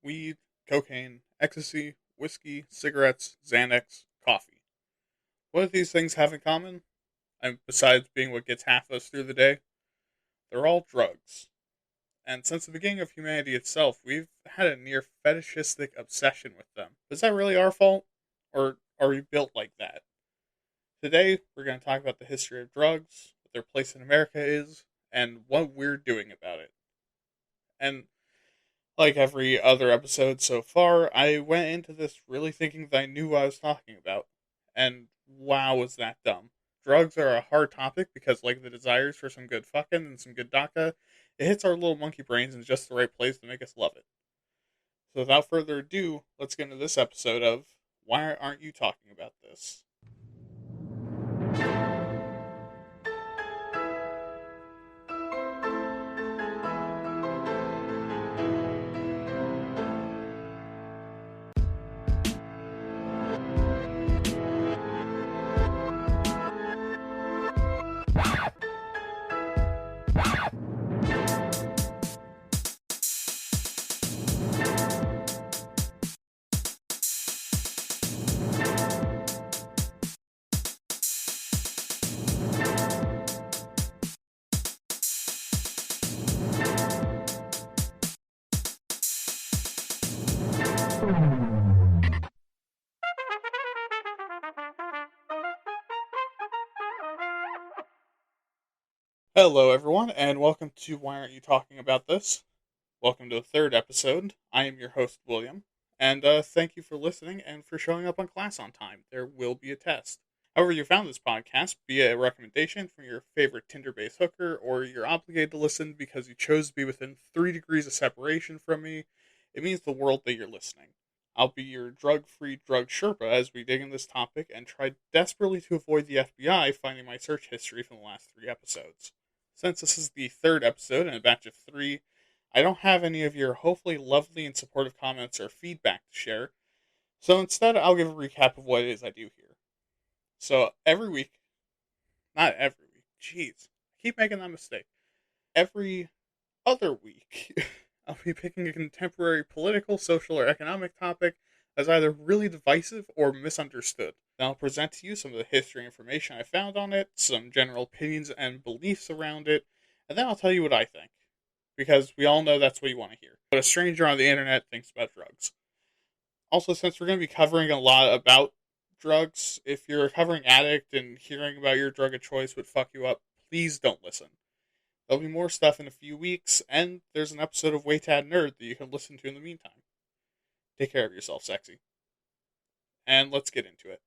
weed, cocaine, ecstasy, whiskey, cigarettes, Xanax, coffee. What do these things have in common? And besides being what gets half of us through the day, they're all drugs. And since the beginning of humanity itself, we've had a near fetishistic obsession with them. Is that really our fault? Or are we built like that? Today, we're going to talk about the history of drugs, what their place in America is, and what we're doing about it. And like every other episode so far, I went into this really thinking that I knew what I was talking about. And wow, was that dumb. Drugs are a hard topic because, like the desires for some good fucking and some good DACA, it hits our little monkey brains in just the right place to make us love it. So without further ado, let's get into this episode of Why Aren't You Talking About This? Hello, everyone, and welcome to Why Aren't You Talking About This? Welcome to the third episode. I am your host, William, and thank you for listening and for showing up on class on time. There will be a test. However, you found this podcast via a recommendation from your favorite Tinder-based hooker, or you're obligated to listen because you chose to be within 3 degrees of separation from me. It means the world that you're listening. I'll be your drug-free drug Sherpa as we dig in this topic and try desperately to avoid the FBI finding my search history from the last 3 episodes. Since this is the third episode in a batch of 3, I don't have any of your hopefully lovely and supportive comments or feedback to share, so instead I'll give a recap of what it is I do here. So every week, not every week, jeez, I keep making that mistake. Every other week, I'll be picking a contemporary political, social, or economic topic as either really divisive or misunderstood. Then I'll present to you some of the history information I found on it, some general opinions and beliefs around it, and then I'll tell you what I think. Because we all know that's what you want to hear. What a stranger on the internet thinks about drugs. Also, since we're going to be covering a lot about drugs, if you're a recovering addict and hearing about your drug of choice would fuck you up, please don't listen. There'll be more stuff in a few weeks, and there's an episode of Way Tad Nerd that you can listen to in the meantime. Take care of yourself, sexy. And let's get into it.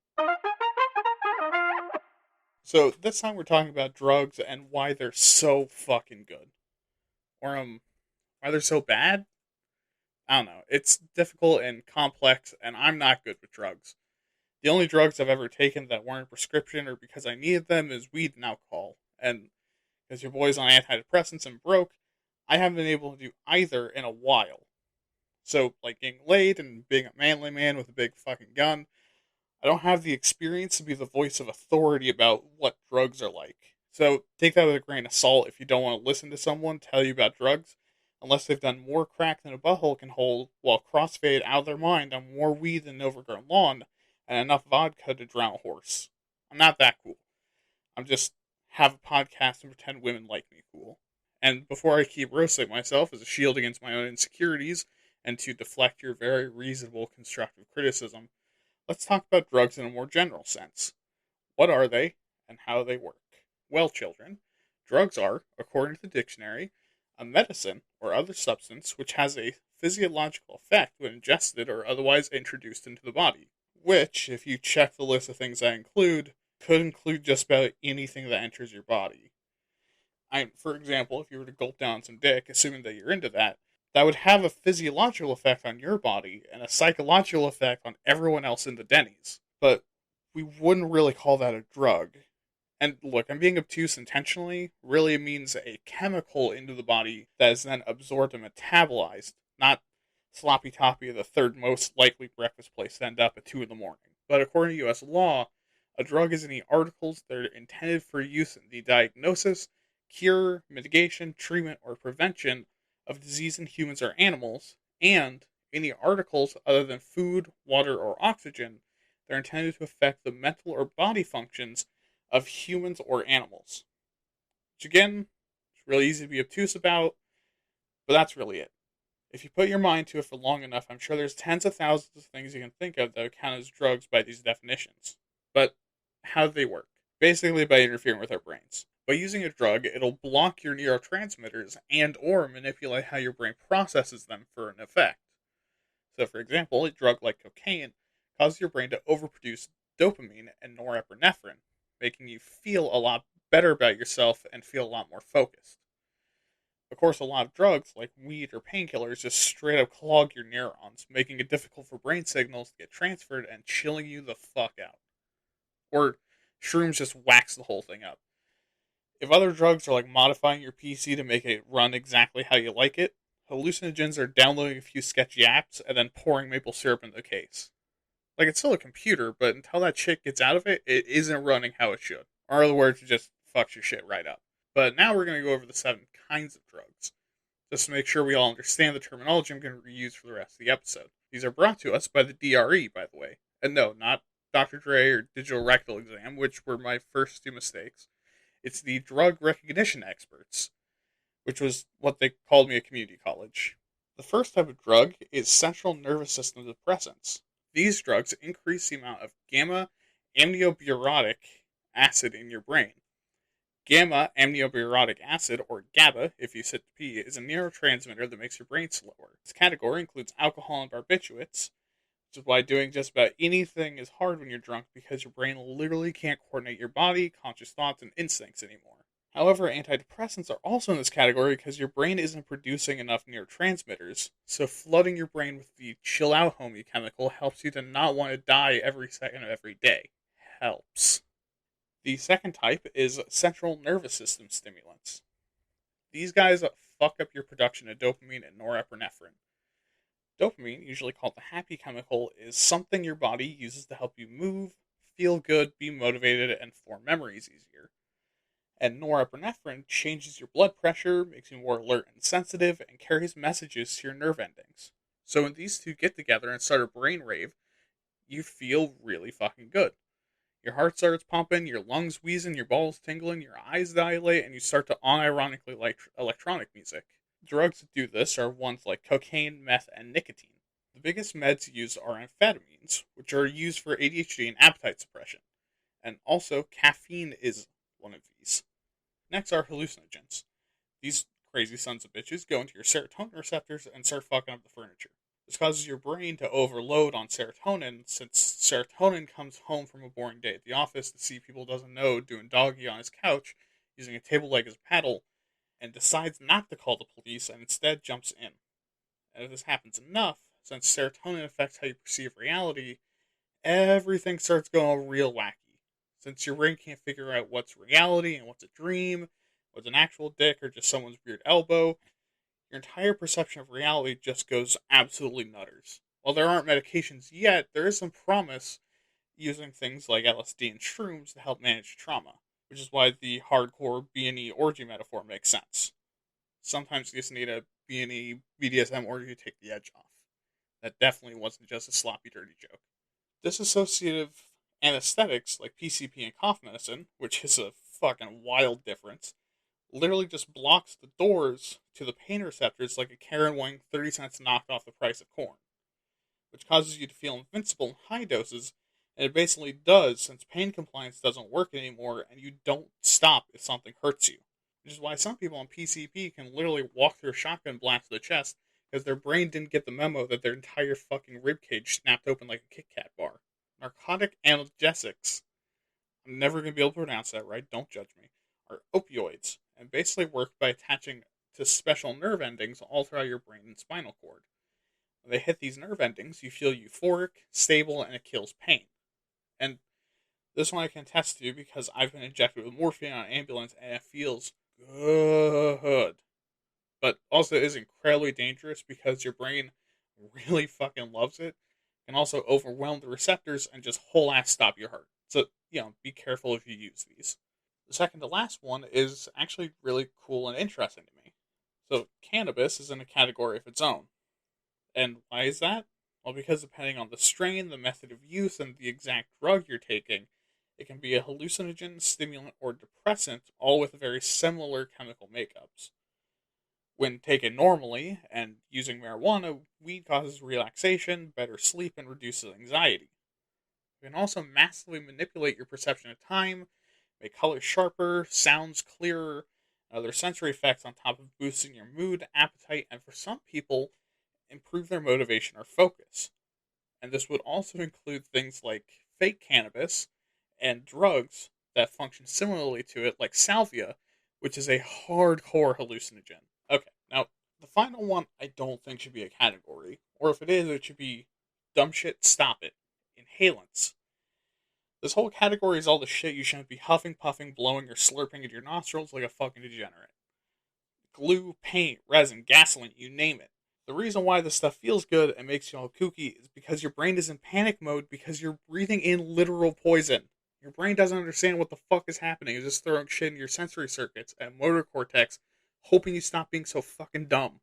So, this time we're talking about drugs and why they're so fucking good. Or, why they're so bad? I don't know. It's difficult and complex, and I'm not good with drugs. The only drugs I've ever taken that weren't a prescription or because I needed them is weed and alcohol. And because your boy's on antidepressants and broke, I haven't been able to do either in a while. So, like getting laid and being a manly man with a big fucking gun, I don't have the experience to be the voice of authority about what drugs are like. So, take that with a grain of salt if you don't want to listen to someone tell you about drugs, unless they've done more crack than a butthole can hold, while crossfade out of their mind on more weed than an overgrown lawn, and enough vodka to drown a horse. I'm not that cool. I'm just have a podcast and pretend women like me cool. And before I keep roasting myself as a shield against my own insecurities, and to deflect your very reasonable constructive criticism, let's talk about drugs in a more general sense. What are they, and how do they work? Well, children, drugs are, according to the dictionary, a medicine or other substance which has a physiological effect when ingested or otherwise introduced into the body. Which, if you check the list of things I include, could include just about anything that enters your body. For example, if you were to gulp down some dick, assuming that you're into that, that would have a physiological effect on your body and a psychological effect on everyone else in the Denny's. But we wouldn't really call that a drug. And look, I'm being obtuse intentionally. Really, it means a chemical into the body that is then absorbed and metabolized, not sloppy toppy, the third most likely breakfast place to end up at 2 in the morning. But according to U.S. law, a drug is any articles that are intended for use in the diagnosis, cure, mitigation, treatment, or prevention of disease in humans or animals, and any articles other than food, water, or oxygen that are intended to affect the mental or body functions of humans or animals. Which again, it's really easy to be obtuse about, but that's really it. If you put your mind to it for long enough, I'm sure there's tens of thousands of things you can think of that would count as drugs by these definitions. But how do they work? Basically by interfering with our brains. By using a drug, it'll block your neurotransmitters and or manipulate how your brain processes them for an effect. So for example, a drug like cocaine causes your brain to overproduce dopamine and norepinephrine, making you feel a lot better about yourself and feel a lot more focused. Of course, a lot of drugs, like weed or painkillers, just straight up clog your neurons, making it difficult for brain signals to get transferred and chilling you the fuck out. Or shrooms just wax the whole thing up. If other drugs are like modifying your PC to make it run exactly how you like it, hallucinogens are downloading a few sketchy apps and then pouring maple syrup in the case. Like, it's still a computer, but until that shit gets out of it, it isn't running how it should. Or in other words, it just fucks your shit right up. But now we're going to go over the 7 kinds of drugs, just to make sure we all understand the terminology I'm going to reuse for the rest of the episode. These are brought to us by the DRE, by the way. And no, not Dr. Dre or Digital Rectal Exam, which were my first 2 mistakes. It's the drug recognition experts, which was what they called me at community college. The first type of drug is central nervous system depressants. These drugs increase the amount of gamma aminobutyric acid in your brain. Gamma aminobutyric acid, or GABA, if you sit to pee, is a neurotransmitter that makes your brain slower. This category includes alcohol and barbiturates, which is why doing just about anything is hard when you're drunk because your brain literally can't coordinate your body, conscious thoughts, and instincts anymore. However, antidepressants are also in this category because your brain isn't producing enough neurotransmitters, so flooding your brain with the chill out homie chemical helps you to not want to die every second of every day. Helps. The second type is central nervous system stimulants. These guys fuck up your production of dopamine and norepinephrine. Dopamine, usually called the happy chemical, is something your body uses to help you move, feel good, be motivated, and form memories easier. And norepinephrine changes your blood pressure, makes you more alert and sensitive, and carries messages to your nerve endings. So when these two get together and start a brain rave, you feel really fucking good. Your heart starts pumping, your lungs wheezing, your balls tingling, your eyes dilate, and you start to unironically like electronic music. Drugs that do this are ones like cocaine, meth, and nicotine. The biggest meds used are amphetamines, which are used for ADHD and appetite suppression. And also, caffeine is one of these. Next are hallucinogens. These crazy sons of bitches go into your serotonin receptors and start fucking up the furniture. This causes your brain to overload on serotonin, since serotonin comes home from a boring day at the office to see people doesn't know doing doggy on his couch, using a table leg as a paddle, and decides not to call the police and instead jumps in. And if this happens enough, since serotonin affects how you perceive reality, everything starts going real wacky. Since your brain can't figure out what's reality and what's a dream, what's an actual dick or just someone's weird elbow, your entire perception of reality just goes absolutely nutters. While there aren't medications yet, there is some promise using things like LSD and shrooms to help manage trauma, which is why the hardcore B&E orgy metaphor makes sense. Sometimes you just need a B&E BDSM orgy to take the edge off. That definitely wasn't just a sloppy, dirty joke. Dissociative anesthetics like PCP and cough medicine, which is a fucking wild difference, literally just blocks the doors to the pain receptors like a Karen wanting 30 cents knocked off the price of corn, which causes you to feel invincible in high doses, and it basically does since pain compliance doesn't work anymore and you don't stop if something hurts you. Which is why some people on PCP can literally walk through a shotgun blast to the chest because their brain didn't get the memo that their entire fucking ribcage snapped open like a Kit Kat bar. Narcotic analgesics, I'm never going to be able to pronounce that right, don't judge me, are opioids, and basically work by attaching to special nerve endings all throughout your brain and spinal cord. When they hit these nerve endings, you feel euphoric, stable, and it kills pain. And this one I can attest to because I've been injected with morphine on an ambulance and it feels good. But also is incredibly dangerous because your brain really fucking loves it. Can also overwhelm the receptors and just whole ass stop your heart. So, be careful if you use these. The second to last one is actually really cool and interesting to me. So, cannabis is in a category of its own. And why is that? Well, because depending on the strain, the method of use, and the exact drug you're taking, it can be a hallucinogen, stimulant, or depressant, all with very similar chemical makeups. When taken normally and using marijuana, weed causes relaxation, better sleep, and reduces anxiety. It can also massively manipulate your perception of time, make colors sharper, sounds clearer, and other sensory effects on top of boosting your mood, appetite, and for some people, improve their motivation or focus. And this would also include things like fake cannabis and drugs that function similarly to it, like salvia, which is a hardcore hallucinogen. Okay, now the final one I don't think should be a category, or if it is, it should be dumb shit, stop it. Inhalants. This whole category is all the shit you shouldn't be huffing, puffing, blowing, or slurping into your nostrils like a fucking degenerate. Glue, paint, resin, gasoline, you name it. The reason why this stuff feels good and makes you all kooky is because your brain is in panic mode because you're breathing in literal poison. Your brain doesn't understand what the fuck is happening. It's just throwing shit in your sensory circuits and motor cortex, hoping you stop being so fucking dumb.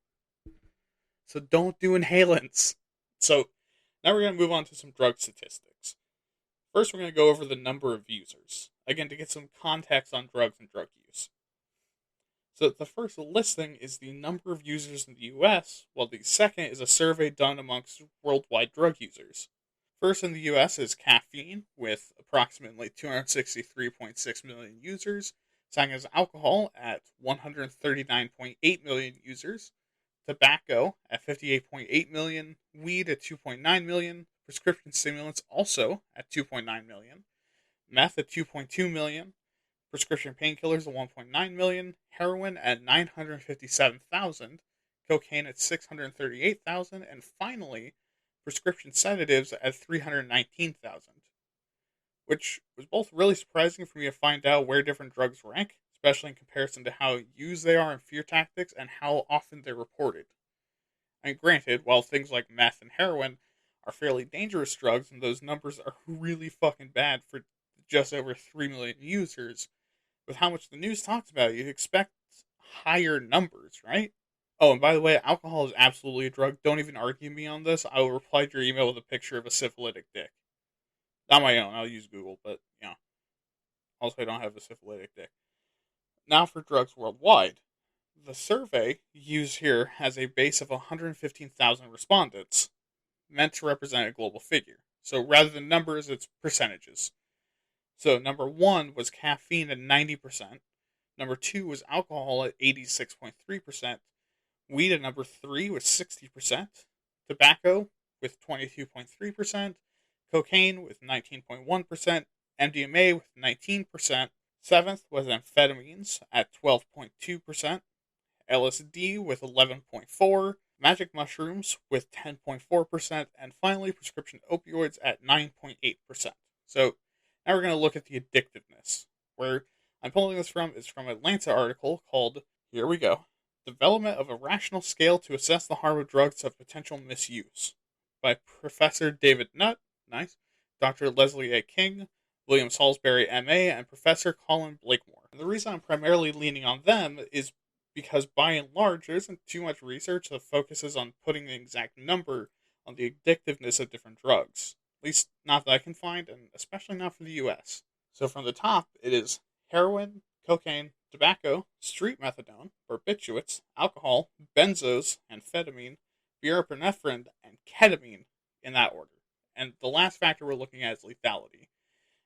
So don't do inhalants. So now we're going to move on to some drug statistics. First, we're going to go over the number of users. Again, to get some context on drugs and drug use. So the first listing is the number of users in the US, while the second is a survey done amongst worldwide drug users. First in the US is caffeine, with approximately 263.6 million users, second is alcohol at 139.8 million users, tobacco at 58.8 million, weed at 2.9 million, prescription stimulants also at 2.9 million, meth at 2.2 million, prescription painkillers at 1.9 million, heroin at 957,000, cocaine at 638,000, and finally, prescription sedatives at 319,000. Which was both really surprising for me to find out where different drugs rank, especially in comparison to how used they are in fear tactics and how often they're reported. I mean, granted, while things like meth and heroin are fairly dangerous drugs, and those numbers are really fucking bad for just over 3 million users, with how much the news talks about it, you'd expect higher numbers, right? Oh, and by the way, alcohol is absolutely a drug. Don't even argue me on this. I will reply to your email with a picture of a syphilitic dick. Not my own. I'll use Google, but, also I don't have a syphilitic dick. Now for drugs worldwide. The survey used here has a base of 115,000 respondents, meant to represent a global figure. So rather than numbers, it's percentages. So number one was caffeine at 90%. Number two was alcohol at 86.3%. Weed at number three was 60%. Tobacco with 22.3%. Cocaine with 19.1%. MDMA with 19%. Seventh was amphetamines at 12.2%. LSD with 11.4%. Magic mushrooms with 10.4%. And finally, prescription opioids at 9.8%. So now we're going to look at the addictiveness. Where I'm pulling this from is from an Atlanta article called, here we go, Development of a Rational Scale to Assess the Harm of Drugs of Potential Misuse, by Professor David Nutt, nice, Dr. Leslie A. King, William Salisbury, M.A., and Professor Colin Blakemore. And the reason I'm primarily leaning on them is because by and large, there isn't too much research that focuses on putting the exact number on the addictiveness of different drugs. At least not that I can find, and especially not for the US. So from the top, it is heroin, cocaine, tobacco, street methadone, barbiturates, alcohol, benzos, amphetamine, buprenorphine, and ketamine in that order. And the last factor we're looking at is lethality.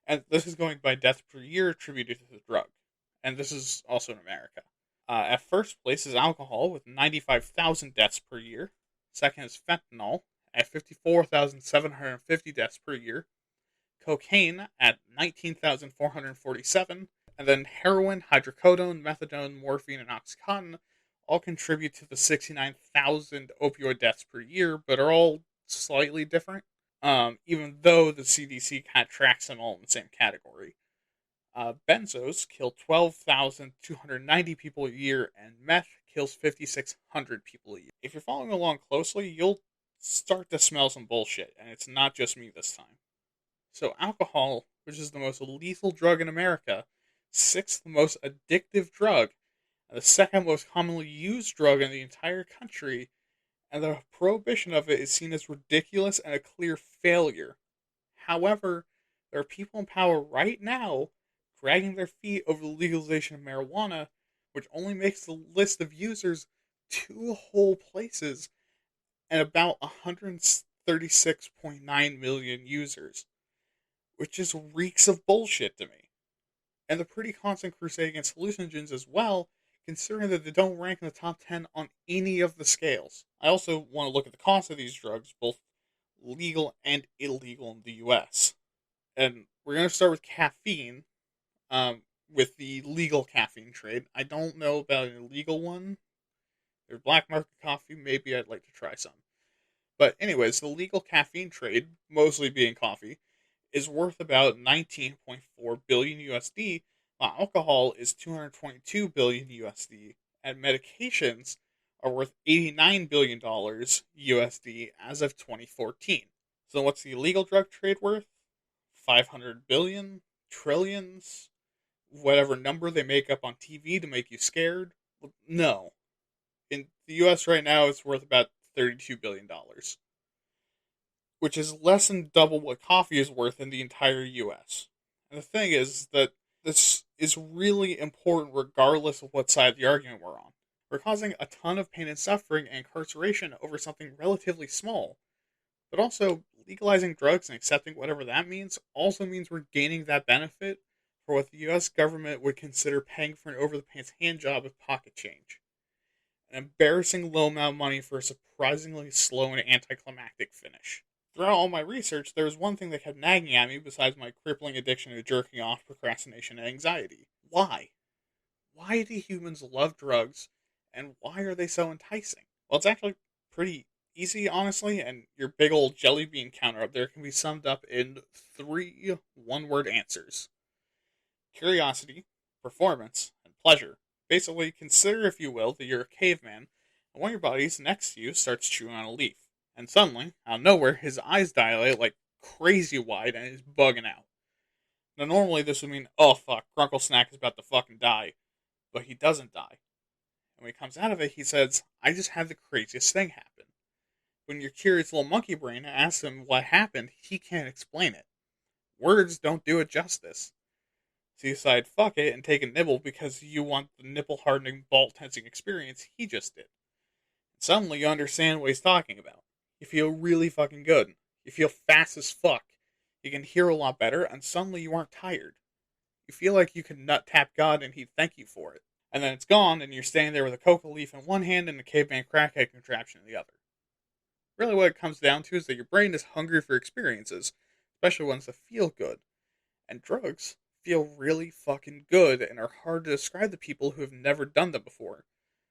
And this is going by death per year attributed to the drug. And this is also in America. At first place is alcohol with 95,000 deaths per year. Second is fentanyl at 54,750 deaths per year. Cocaine at 19,447. And then heroin, hydrocodone, methadone, morphine, and Oxycontin all contribute to the 69,000 opioid deaths per year, but are all slightly different. Even though the CDC kind of tracks them all in the same category. Benzos kill 12,290 people a year, and meth kills 5,600 people a year. If you're following along closely, you'll start to smell some bullshit, and it's not just me this time. So alcohol, which is the most lethal drug in America, sixth most addictive drug, and the second most commonly used drug in the entire country, and the prohibition of it is seen as ridiculous and a clear failure. However, there are people in power right now dragging their feet over the legalization of marijuana, which only makes the list of users two whole places and about 136.9 million users, which just reeks of bullshit to me. And the pretty constant crusade against hallucinogens as well, considering that they don't rank in the top 10 on any of the scales. I also want to look at the cost of these drugs, both legal and illegal in the US. And we're going to start with caffeine, with the legal caffeine trade. I don't know about an illegal one. There's black market coffee, maybe I'd like to try some. But anyways, the legal caffeine trade, mostly being coffee, is worth about 19.4 billion USD, while alcohol is 222 billion USD, and medications are worth $89 billion USD as of 2014. So what's the illegal drug trade worth? 500 billion, trillions, whatever number they make up on TV to make you scared? No. In the US right now, it's worth about $32 billion, which is less than double what coffee is worth in the entire US. And the thing is that this is really important regardless of what side of the argument we're on. We're causing a ton of pain and suffering and incarceration over something relatively small, but also legalizing drugs and accepting whatever that means also means we're gaining that benefit for what the US government would consider paying for an over-the-pants handjob with pocket change. An embarrassing low amount of money for a surprisingly slow and anticlimactic finish. Throughout all my research, there was one thing that kept nagging at me besides my crippling addiction to jerking off, procrastination, and anxiety. Why? Why do humans love drugs, and why are they so enticing? Well, it's actually pretty easy, honestly, and your big old jelly bean counter up there can be summed up in 3 one-word answers. Curiosity, performance, and pleasure. Basically, consider, if you will, that you're a caveman, and one of your buddies next to you starts chewing on a leaf. And suddenly, out of nowhere, his eyes dilate like crazy wide and he's bugging out. Now, normally this would mean, oh fuck, Grunkle Snack is about to fucking die. But he doesn't die. And when he comes out of it, he says, I just had the craziest thing happen. When your curious little monkey brain asks him what happened, he can't explain it. Words don't do it justice. So you decide, fuck it, and take a nibble because you want the nipple-hardening, ball-tensing experience he just did. And suddenly you understand what he's talking about. You feel really fucking good. You feel fast as fuck. You can hear a lot better, and suddenly you aren't tired. You feel like you could nut tap God and he'd thank you for it. And then it's gone, and you're standing there with a coca leaf in one hand and a caveman crackhead contraption in the other. Really what it comes down to is that your brain is hungry for experiences, especially ones that feel good. And drugs feel really fucking good and are hard to describe to people who have never done them before.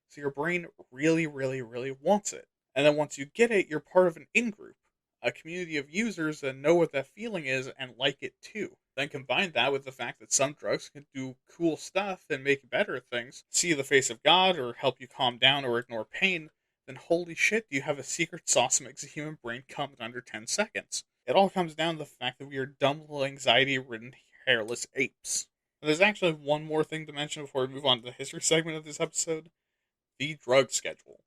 So your brain really, really, really wants it. And then once you get it, you're part of an in-group, a community of users that know what that feeling is and like it too. Then combine that with the fact that some drugs can do cool stuff and make you better at things, see the face of God, or help you calm down or ignore pain, then holy shit, you have a secret sauce that makes the human brain come in under 10 seconds. It all comes down to the fact that we are dumb little anxiety-ridden hairless apes. And there's actually one more thing to mention before we move on to the history segment of this episode. The drug schedule.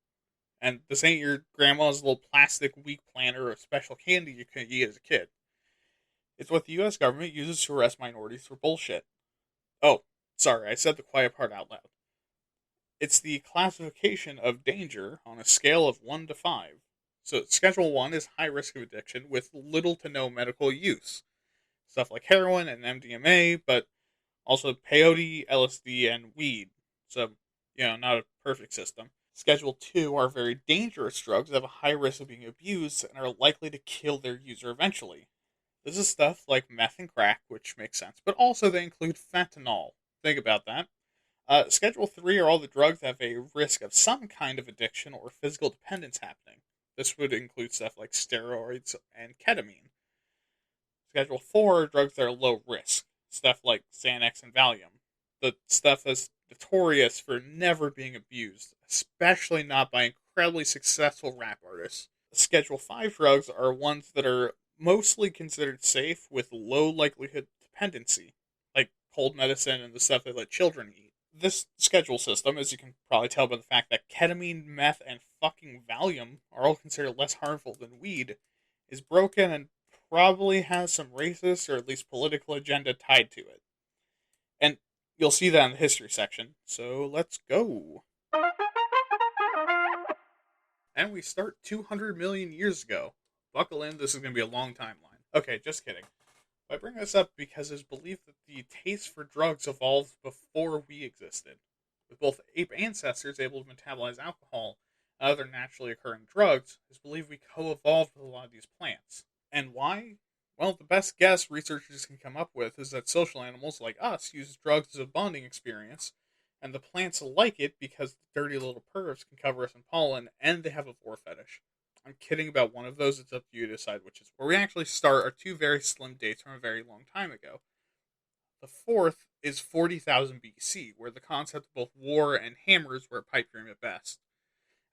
And this ain't your grandma's little plastic week planner of special candy you could eat as a kid. It's what the US government uses to arrest minorities for bullshit. Oh, sorry, I said the quiet part out loud. It's the classification of danger on a scale of 1 to 5. So Schedule 1 is high risk of addiction with little to no medical use. Stuff like heroin and MDMA, but also peyote, LSD, and weed. So, not a perfect system. Schedule 2 are very dangerous drugs that have a high risk of being abused and are likely to kill their user eventually. This is stuff like meth and crack, which makes sense, but also they include fentanyl. Think about that. Schedule 3 are all the drugs that have a risk of some kind of addiction or physical dependence happening. This would include stuff like steroids and ketamine. Schedule 4 are drugs that are low risk, stuff like Xanax and Valium. The stuff that's notorious for never being abused, especially not by incredibly successful rap artists. Schedule 5 drugs are ones that are mostly considered safe with low likelihood dependency, like cold medicine and the stuff they let children eat. This schedule system, as you can probably tell by the fact that ketamine, meth, and fucking Valium are all considered less harmful than weed, is broken and probably has some racist or at least political agenda tied to it. And you'll see that in the history section. So let's go. And we start 200 million years ago. Buckle in, this is going to be a long timeline. Okay, just kidding. I bring this up because it's believed that the taste for drugs evolved before we existed, with both ape ancestors able to metabolize alcohol and other naturally occurring drugs. It's believed we co-evolved with a lot of these plants. And why? Well, the best guess researchers can come up with is that social animals like us use drugs as a bonding experience, and the plants like it because the dirty little pervs can cover us in pollen, and they have a vor fetish. I'm kidding about one of those. It's up to you to decide which is. Where we actually start are two very slim dates from a very long time ago. The fourth is 40,000 BC, where the concept of both war and hammers were a pipe dream at best.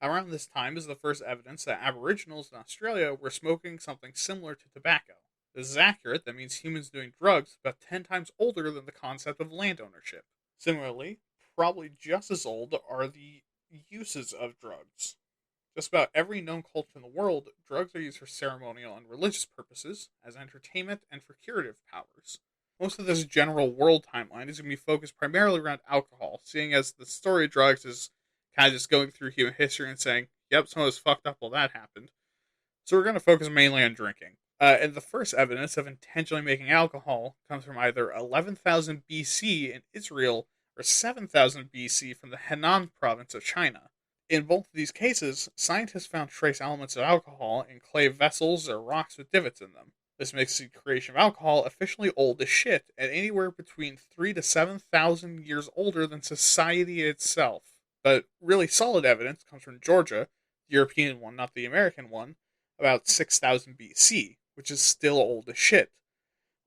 Around this time is the first evidence that Aboriginals in Australia were smoking something similar to tobacco. This is accurate. That means humans doing drugs about 10 times older than the concept of land ownership. Similarly, probably just as old are the uses of drugs. Just about every known culture in the world, drugs are used for ceremonial and religious purposes, as entertainment, and for curative powers. Most of this general world timeline is going to be focused primarily around alcohol, seeing as the story of drugs is kind of just going through human history and saying, yep, some of us fucked up while that happened. So we're going to focus mainly on drinking. And the first evidence of intentionally making alcohol comes from either 11,000 BC in Israel or 7,000 BC from the Henan province of China. In both of these cases, scientists found trace elements of alcohol in clay vessels or rocks with divots in them. This makes the creation of alcohol officially old as shit, and anywhere between 3 to 7,000 years older than society itself. But really solid evidence comes from Georgia, the European one, not the American one, about 6,000 BC, which is still old as shit.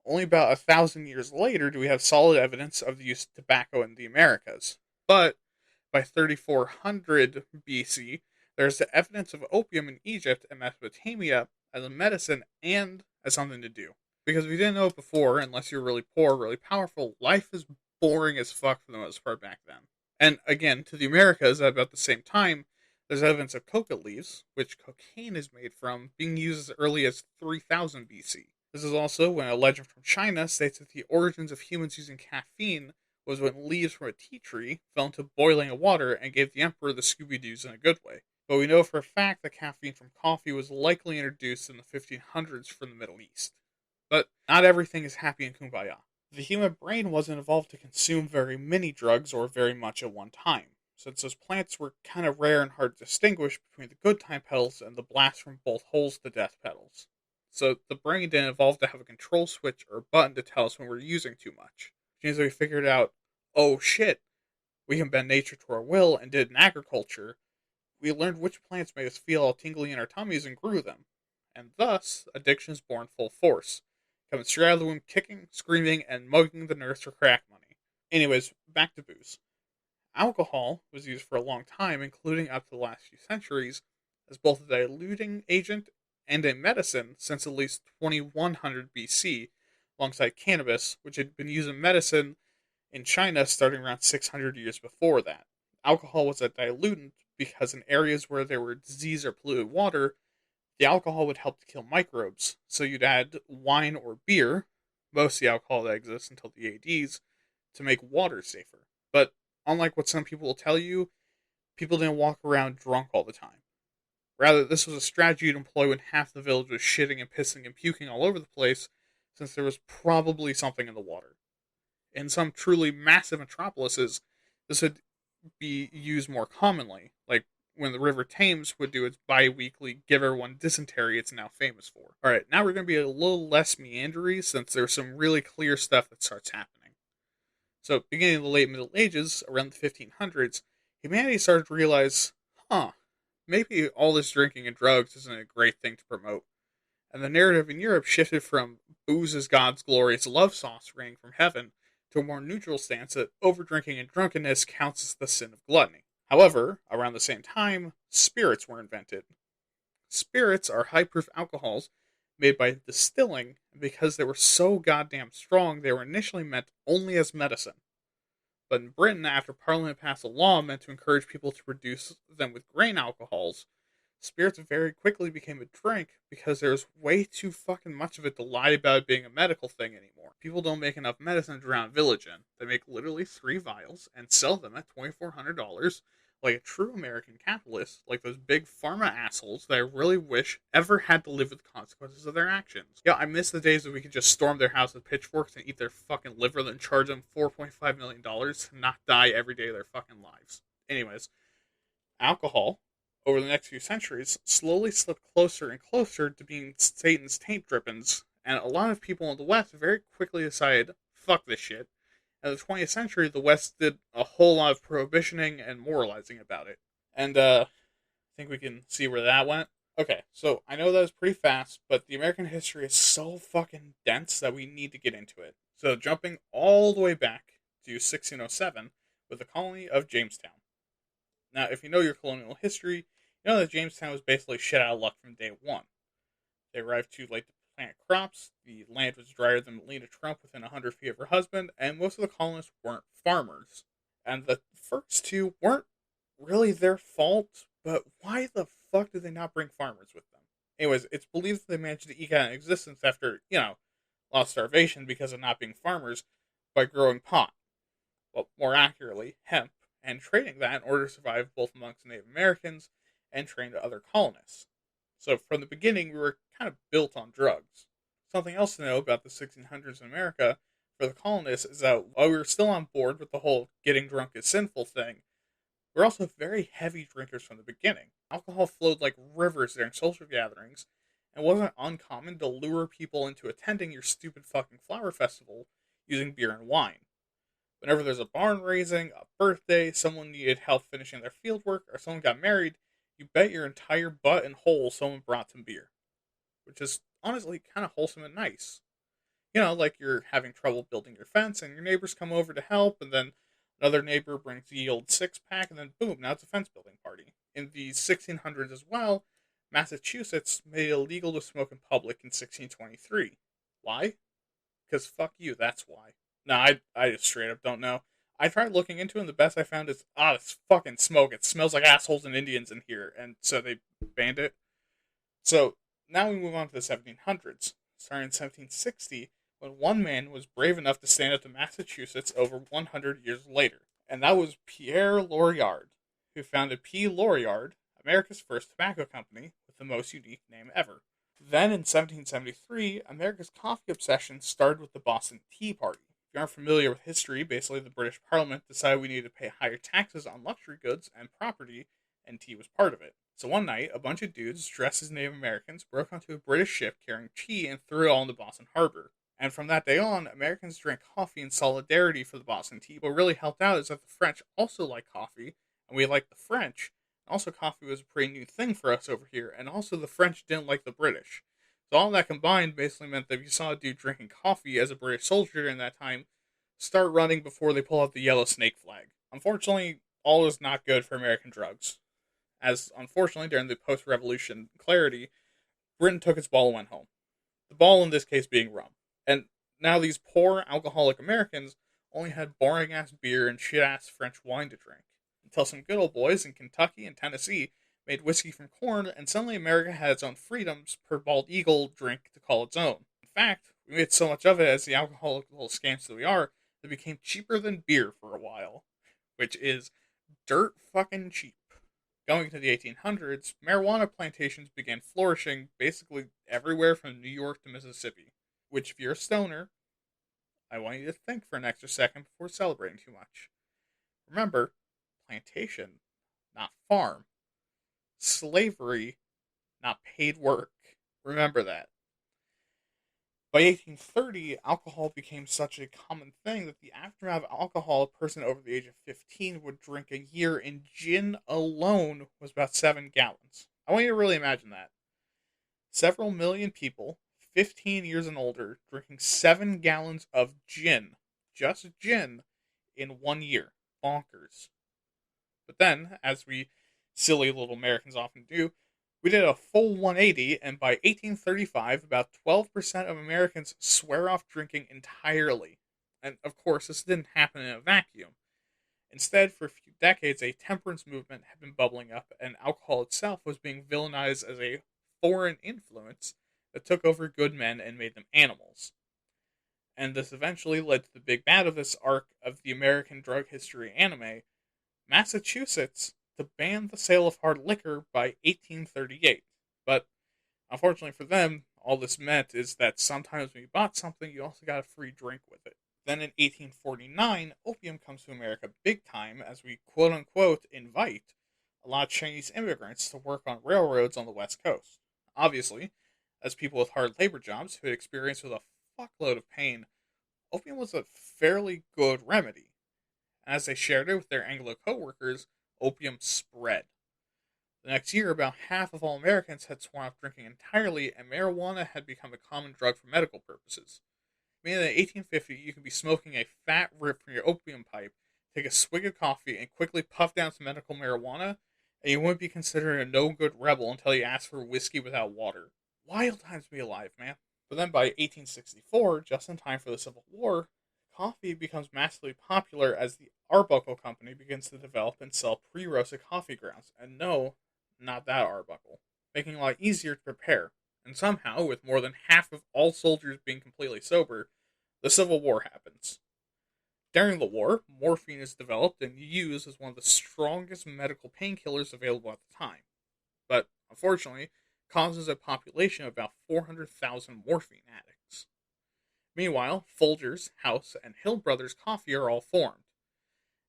Only about 1,000 years later do we have solid evidence of the use of tobacco in the Americas. But by 3400 BC, there's the evidence of opium in Egypt and Mesopotamia as a medicine and as something to do. Because if you didn't know it before, unless you're really poor, really powerful, life is boring as fuck for the most part back then. And again, to the Americas at about the same time, there's evidence of coca leaves, which cocaine is made from, being used as early as 3000 BC. This is also when a legend from China states that the origins of humans using caffeine was when leaves from a tea tree fell into boiling water and gave the emperor the Scooby-Doos in a good way. But we know for a fact that caffeine from coffee was likely introduced in the 1500s from the Middle East. But not everything is happy and kumbaya. The human brain wasn't evolved to consume very many drugs or very much at one time, since those plants were kind of rare and hard to distinguish between the good time petals and the blast from both holes to death petals. So the brain didn't evolve to have a control switch or button to tell us when we're using too much. Which means that we figured out, oh shit, we can bend nature to our will and did in agriculture. We learned which plants made us feel all tingly in our tummies and grew them. And thus, addiction is born full force. Coming straight out of the womb, kicking, screaming, and mugging the nurse for crack money. Anyways, back to booze. Alcohol was used for a long time, including up to the last few centuries, as both a diluting agent and a medicine since at least 2100 BC, alongside cannabis, which had been used in medicine in China starting around 600 years before that. Alcohol was a diluent because in areas where there were disease or polluted water, the alcohol would help to kill microbes. So you'd add wine or beer, most of the alcohol that exists until the ADs, to make water safer. But unlike what some people will tell you, people didn't walk around drunk all the time. Rather, this was a strategy you'd employ when half the village was shitting and pissing and puking all over the place, since there was probably something in the water. In some truly massive metropolises, this would be used more commonly, like when the River Thames would do its bi-weekly give everyone dysentery it's now famous for. Alright, now we're going to be a little less meandery, since there's some really clear stuff that starts happening. So, beginning in the late Middle Ages, around the 1500s, humanity started to realize, maybe all this drinking and drugs isn't a great thing to promote. And the narrative in Europe shifted from booze as God's glorious love sauce raining from heaven to a more neutral stance that overdrinking and drunkenness counts as the sin of gluttony. However, around the same time, spirits were invented. Spirits are high-proof alcohols made by distilling, and because they were so goddamn strong, they were initially meant only as medicine. But in Britain, after Parliament passed a law meant to encourage people to produce them with grain alcohols, spirits very quickly became a drink because there's way too fucking much of it to lie about it being a medical thing anymore. People don't make enough medicine to drown village in. They make literally 3 vials and sell them at $2,400 like a true American capitalist, like those big pharma assholes that I really wish ever had to live with the consequences of their actions. Yeah, I miss the days that we could just storm their house with pitchforks and eat their fucking liver, then charge them $4.5 million to not die every day of their fucking lives. Anyways, alcohol, over the next few centuries, slowly slipped closer and closer to being Satan's taint drippings, and a lot of people in the West very quickly decided, fuck this shit. In the 20th century, the West did a whole lot of prohibitioning and moralizing about it. And, I think we can see where that went. Okay, so I know that was pretty fast, but the American history is so fucking dense that we need to get into it. So jumping all the way back to 1607 with the colony of Jamestown. Now, if you know your colonial history, you know that Jamestown was basically shit out of luck from day one. They arrived too late to plant crops, the land was drier than Melania Trump within 100 feet of her husband, and most of the colonists weren't farmers. And the first two weren't really their fault, but why the fuck did they not bring farmers with them? Anyways, it's believed that they managed to eke out an existence after, a lot of starvation because of not being farmers by growing pot. Well, more accurately, hemp, and trading that in order to survive both amongst Native Americans and train other colonists. So from the beginning, we were kind of built on drugs. Something else to know about the 1600s in America for the colonists is that while we were still on board with the whole getting drunk is sinful thing, we're also very heavy drinkers from the beginning. Alcohol flowed like rivers during social gatherings, and wasn't uncommon to lure people into attending your stupid fucking flower festival using beer and wine. Whenever there's a barn raising, a birthday, someone needed help finishing their fieldwork, or someone got married, you bet your entire butt and hole someone brought some beer. Which is honestly kind of wholesome and nice. Like you're having trouble building your fence and your neighbors come over to help, and then another neighbor brings the old six-pack, and then boom, now it's a fence building party. In the 1600s as well, Massachusetts made it illegal to smoke in public in 1623. Why? Because fuck you, that's why. No, I just straight up don't know. I tried looking into it, and the best I found is, it's fucking smoke. It smells like assholes and Indians in here, and so they banned it. So, now we move on to the 1700s, starting in 1760, when one man was brave enough to stand up to Massachusetts over 100 years later. And that was Pierre Lorillard, who founded P. Lorillard, America's first tobacco company, with the most unique name ever. Then in 1773, America's coffee obsession started with the Boston Tea Party. If you aren't familiar with history, basically the British Parliament decided we needed to pay higher taxes on luxury goods and property, and tea was part of it. So one night, a bunch of dudes dressed as Native Americans broke onto a British ship carrying tea and threw it all into Boston Harbor. And from that day on, Americans drank coffee in solidarity for the Boston tea. What really helped out is that the French also like coffee, and we like the French. Also, coffee was a pretty new thing for us over here, and also the French didn't like the British. So all that combined basically meant that if you saw a dude drinking coffee as a British soldier during that time, start running before they pull out the yellow snake flag. Unfortunately, all is not good for American drugs. As, unfortunately, during the post-revolution clarity, Britain took its ball and went home. The ball in this case being rum. And now these poor, alcoholic Americans only had boring-ass beer and shit-ass French wine to drink. Until some good old boys in Kentucky and Tennessee made whiskey from corn, and suddenly America had its own freedoms per bald eagle drink to call its own. In fact, we made so much of it as the alcoholic little scamps that we are, that it became cheaper than beer for a while. Which is dirt fucking cheap. Going to the 1800s, marijuana plantations began flourishing basically everywhere from New York to Mississippi. Which, if you're a stoner, I want you to think for an extra second before celebrating too much. Remember, plantation, not farm. Slavery, not paid work. Remember that. By 1830, alcohol became such a common thing that the aftermath of alcohol a person over the age of 15 would drink a year in gin alone was about 7 gallons. I want you to really imagine that. Several million people, 15 years and older, drinking 7 gallons of gin, just gin, in 1 year. Bonkers. But then, as we silly little Americans often do, we did a full 180, and by 1835, about 12% of Americans swear off drinking entirely. And of course, this didn't happen in a vacuum. Instead, for a few decades, a temperance movement had been bubbling up, and alcohol itself was being villainized as a foreign influence that took over good men and made them animals. And this eventually led to the big bad of this arc of the American drug history anime, Massachusetts, to ban the sale of hard liquor by 1838. But unfortunately for them, all this meant is that sometimes when you bought something, you also got a free drink with it. Then in 1849, opium comes to America big time as we quote unquote invite a lot of Chinese immigrants to work on railroads on the West Coast. Obviously, as people with hard labor jobs who had experienced with a fuckload of pain, opium was a fairly good remedy. As they shared it with their Anglo co-workers, opium spread. The next year, about half of all Americans had sworn off drinking entirely, and marijuana had become a common drug for medical purposes. Meaning that in 1850, you could be smoking a fat rip from your opium pipe, take a swig of coffee, and quickly puff down some medical marijuana, and you wouldn't be considered a no-good rebel until you asked for whiskey without water. Wild times to be alive, man. But then by 1864, just in time for the Civil War, coffee becomes massively popular as the Arbuckle Company begins to develop and sell pre-roasted coffee grounds. And no, not that Arbuckle. Making it a lot easier to prepare. And somehow, with more than half of all soldiers being completely sober, the Civil War happens. During the war, morphine is developed and used as one of the strongest medical painkillers available at the time. But, unfortunately, causes a population of about 400,000 morphine addicts. Meanwhile, Folgers, House, and Hill Brothers Coffee are all formed.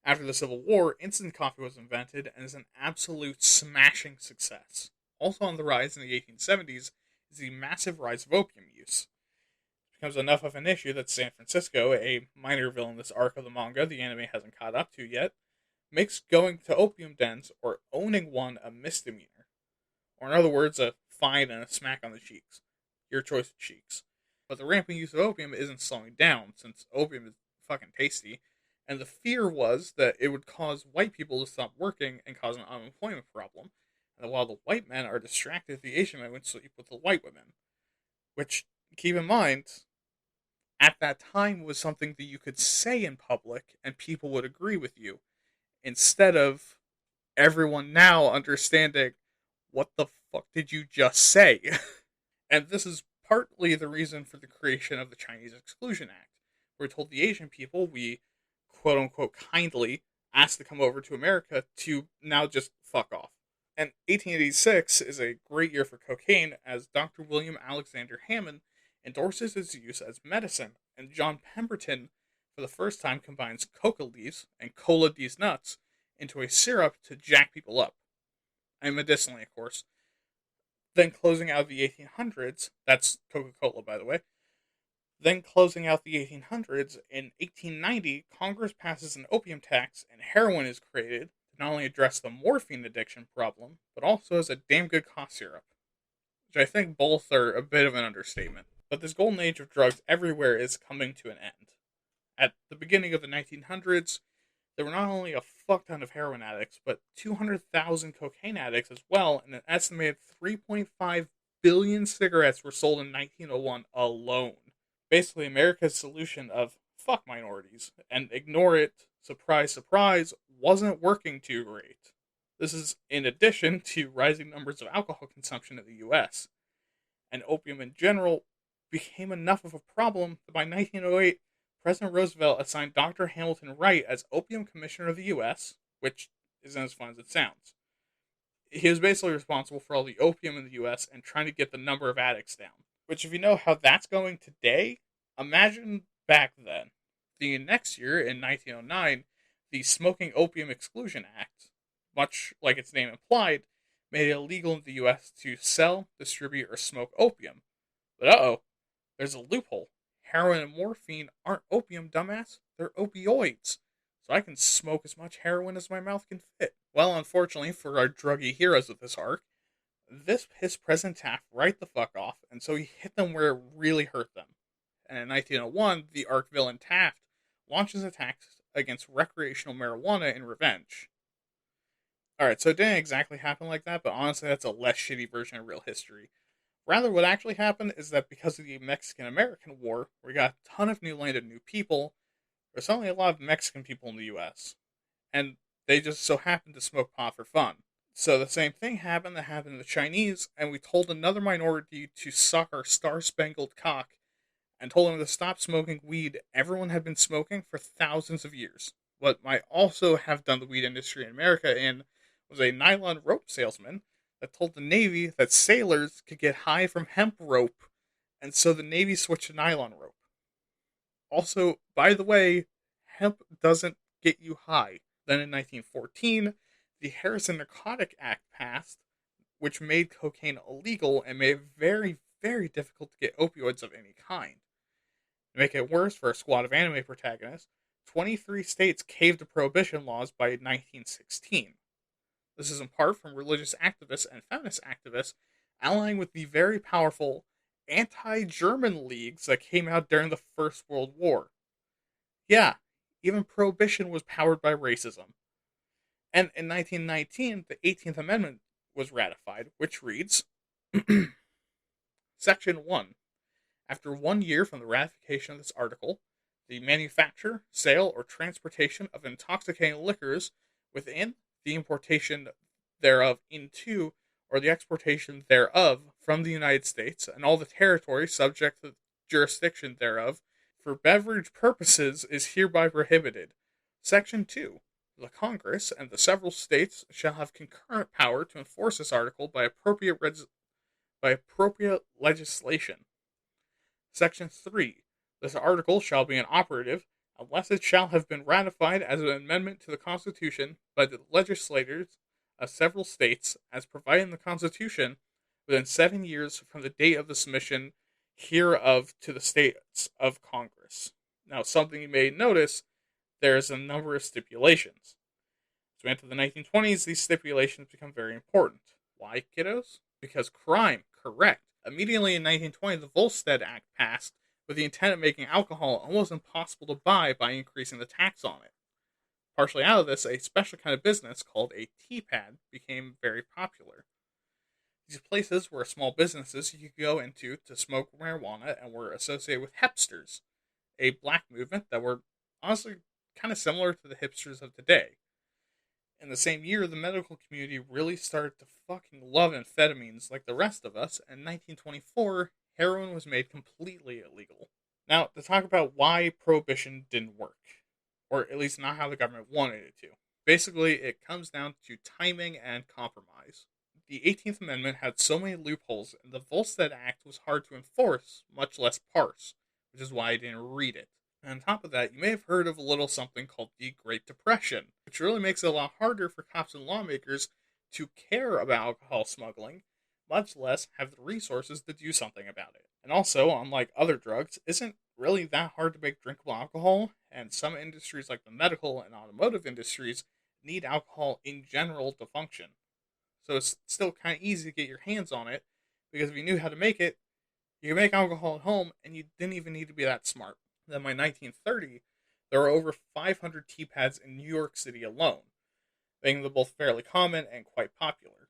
After the Civil War, instant coffee was invented and is an absolute smashing success. Also on the rise in the 1870s is the massive rise of opium use. It becomes enough of an issue that San Francisco, a minor villain in this arc of the manga the anime hasn't caught up to yet, makes going to opium dens or owning one a misdemeanor. Or in other words, a fine and a smack on the cheeks. Your choice of cheeks. But the rampant use of opium isn't slowing down, since opium is fucking tasty, and the fear was that it would cause white people to stop working and cause an unemployment problem, and while the white men are distracted, the Asian men would sleep with the white women. Which, keep in mind, at that time was something that you could say in public and people would agree with you, instead of everyone now understanding, what the fuck did you just say? And this is partly the reason for the creation of the Chinese Exclusion Act. We're told the Asian people we quote unquote kindly asked to come over to America to now just fuck off. And 1886 is a great year for cocaine as Dr. William Alexander Hammond endorses its use as medicine, and John Pemberton for the first time combines coca leaves and cola these nuts into a syrup to jack people up. And medicinally, of course. Then closing out the 1800s, that's Coca-Cola, by the way. Then closing out the 1800s, in 1890, Congress passes an opium tax and heroin is created to not only address the morphine addiction problem, but also as a damn good cough syrup. Which I think both are a bit of an understatement. But this golden age of drugs everywhere is coming to an end. At the beginning of the 1900s, there were not only a fuck ton of heroin addicts, but 200,000 cocaine addicts as well, and an estimated 3.5 billion cigarettes were sold in 1901 alone. Basically, America's solution of fuck minorities and ignore it, surprise, surprise, wasn't working too great. This is in addition to rising numbers of alcohol consumption in the US. And opium in general became enough of a problem that by 1908, President Roosevelt assigned Dr. Hamilton Wright as Opium Commissioner of the U.S., which isn't as fun as it sounds. He was basically responsible for all the opium in the U.S. and trying to get the number of addicts down. Which, if you know how that's going today, imagine back then. The next year, in 1909, the Smoking Opium Exclusion Act, much like its name implied, made it illegal in the U.S. to sell, distribute, or smoke opium. But there's a loophole. Heroin and morphine aren't opium, dumbass. They're opioids. So I can smoke as much heroin as my mouth can fit. Well, unfortunately for our druggy heroes of this arc, this pissed President Taft right the fuck off, and so he hit them where it really hurt them. And in 1901, the arc villain Taft launches attacks against recreational marijuana in revenge. Alright, so it didn't exactly happen like that, but honestly that's a less shitty version of real history. Rather, what actually happened is that because of the Mexican-American War, we got a ton of new land and new people, there's only a lot of Mexican people in the U.S. and they just so happened to smoke pot for fun. So the same thing happened that happened to the Chinese, and we told another minority to suck our star-spangled cock and told them to stop smoking weed everyone had been smoking for thousands of years. What might also have done the weed industry in America in was a nylon rope salesman that told the Navy that sailors could get high from hemp rope, and so the Navy switched to nylon rope. Also, by the way, hemp doesn't get you high. Then in 1914, the Harrison Narcotic Act passed, which made cocaine illegal and made it very, very difficult to get opioids of any kind. To make it worse for a squad of anime protagonists, 23 states caved to prohibition laws by 1916. This is in part from religious activists and feminist activists allying with the very powerful anti-German leagues that came out during the First World War. Yeah, even prohibition was powered by racism. And in 1919, the 18th Amendment was ratified, which reads, Section 1. After 1 year from the ratification of this article, the manufacture, sale, or transportation of intoxicating liquors within, the importation thereof into, or the exportation thereof from the United States and all the territory subject to the jurisdiction thereof for beverage purposes is hereby prohibited. Section 2. The Congress and the several states shall have concurrent power to enforce this article by appropriate legislation. Section 3. This article shall be inoperative unless it shall have been ratified as an amendment to the Constitution by the legislators of several states as provided in the Constitution within 7 years from the date of the submission hereof to the states of Congress. Now, something you may notice, there's a number of stipulations. As we enter the 1920s, these stipulations become very important. Why, kiddos? Because crime, correct. Immediately in 1920, the Volstead Act passed with the intent of making alcohol almost impossible to buy by increasing the tax on it. Partially out of this, a special kind of business called a tea pad became very popular. These places were small businesses you could go into to smoke marijuana and were associated with hipsters, a black movement that were honestly kind of similar to the hipsters of today. In the same year, the medical community really started to fucking love amphetamines like the rest of us, and in 1924, heroin was made completely illegal. Now, to talk about why prohibition didn't work, or at least not how the government wanted it to. Basically, it comes down to timing and compromise. The 18th Amendment had so many loopholes, and the Volstead Act was hard to enforce, much less parse, which is why I didn't read it. And on top of that, you may have heard of a little something called the Great Depression, which really makes it a lot harder for cops and lawmakers to care about alcohol smuggling, much less have the resources to do something about it. And also, unlike other drugs, isn't really that hard to make drinkable alcohol, and some industries like the medical and automotive industries need alcohol in general to function. So it's still kind of easy to get your hands on it, because if you knew how to make it, you could make alcohol at home, and you didn't even need to be that smart. Then by 1930, there were over 500 tea pads in New York City alone, making them both fairly common and quite popular,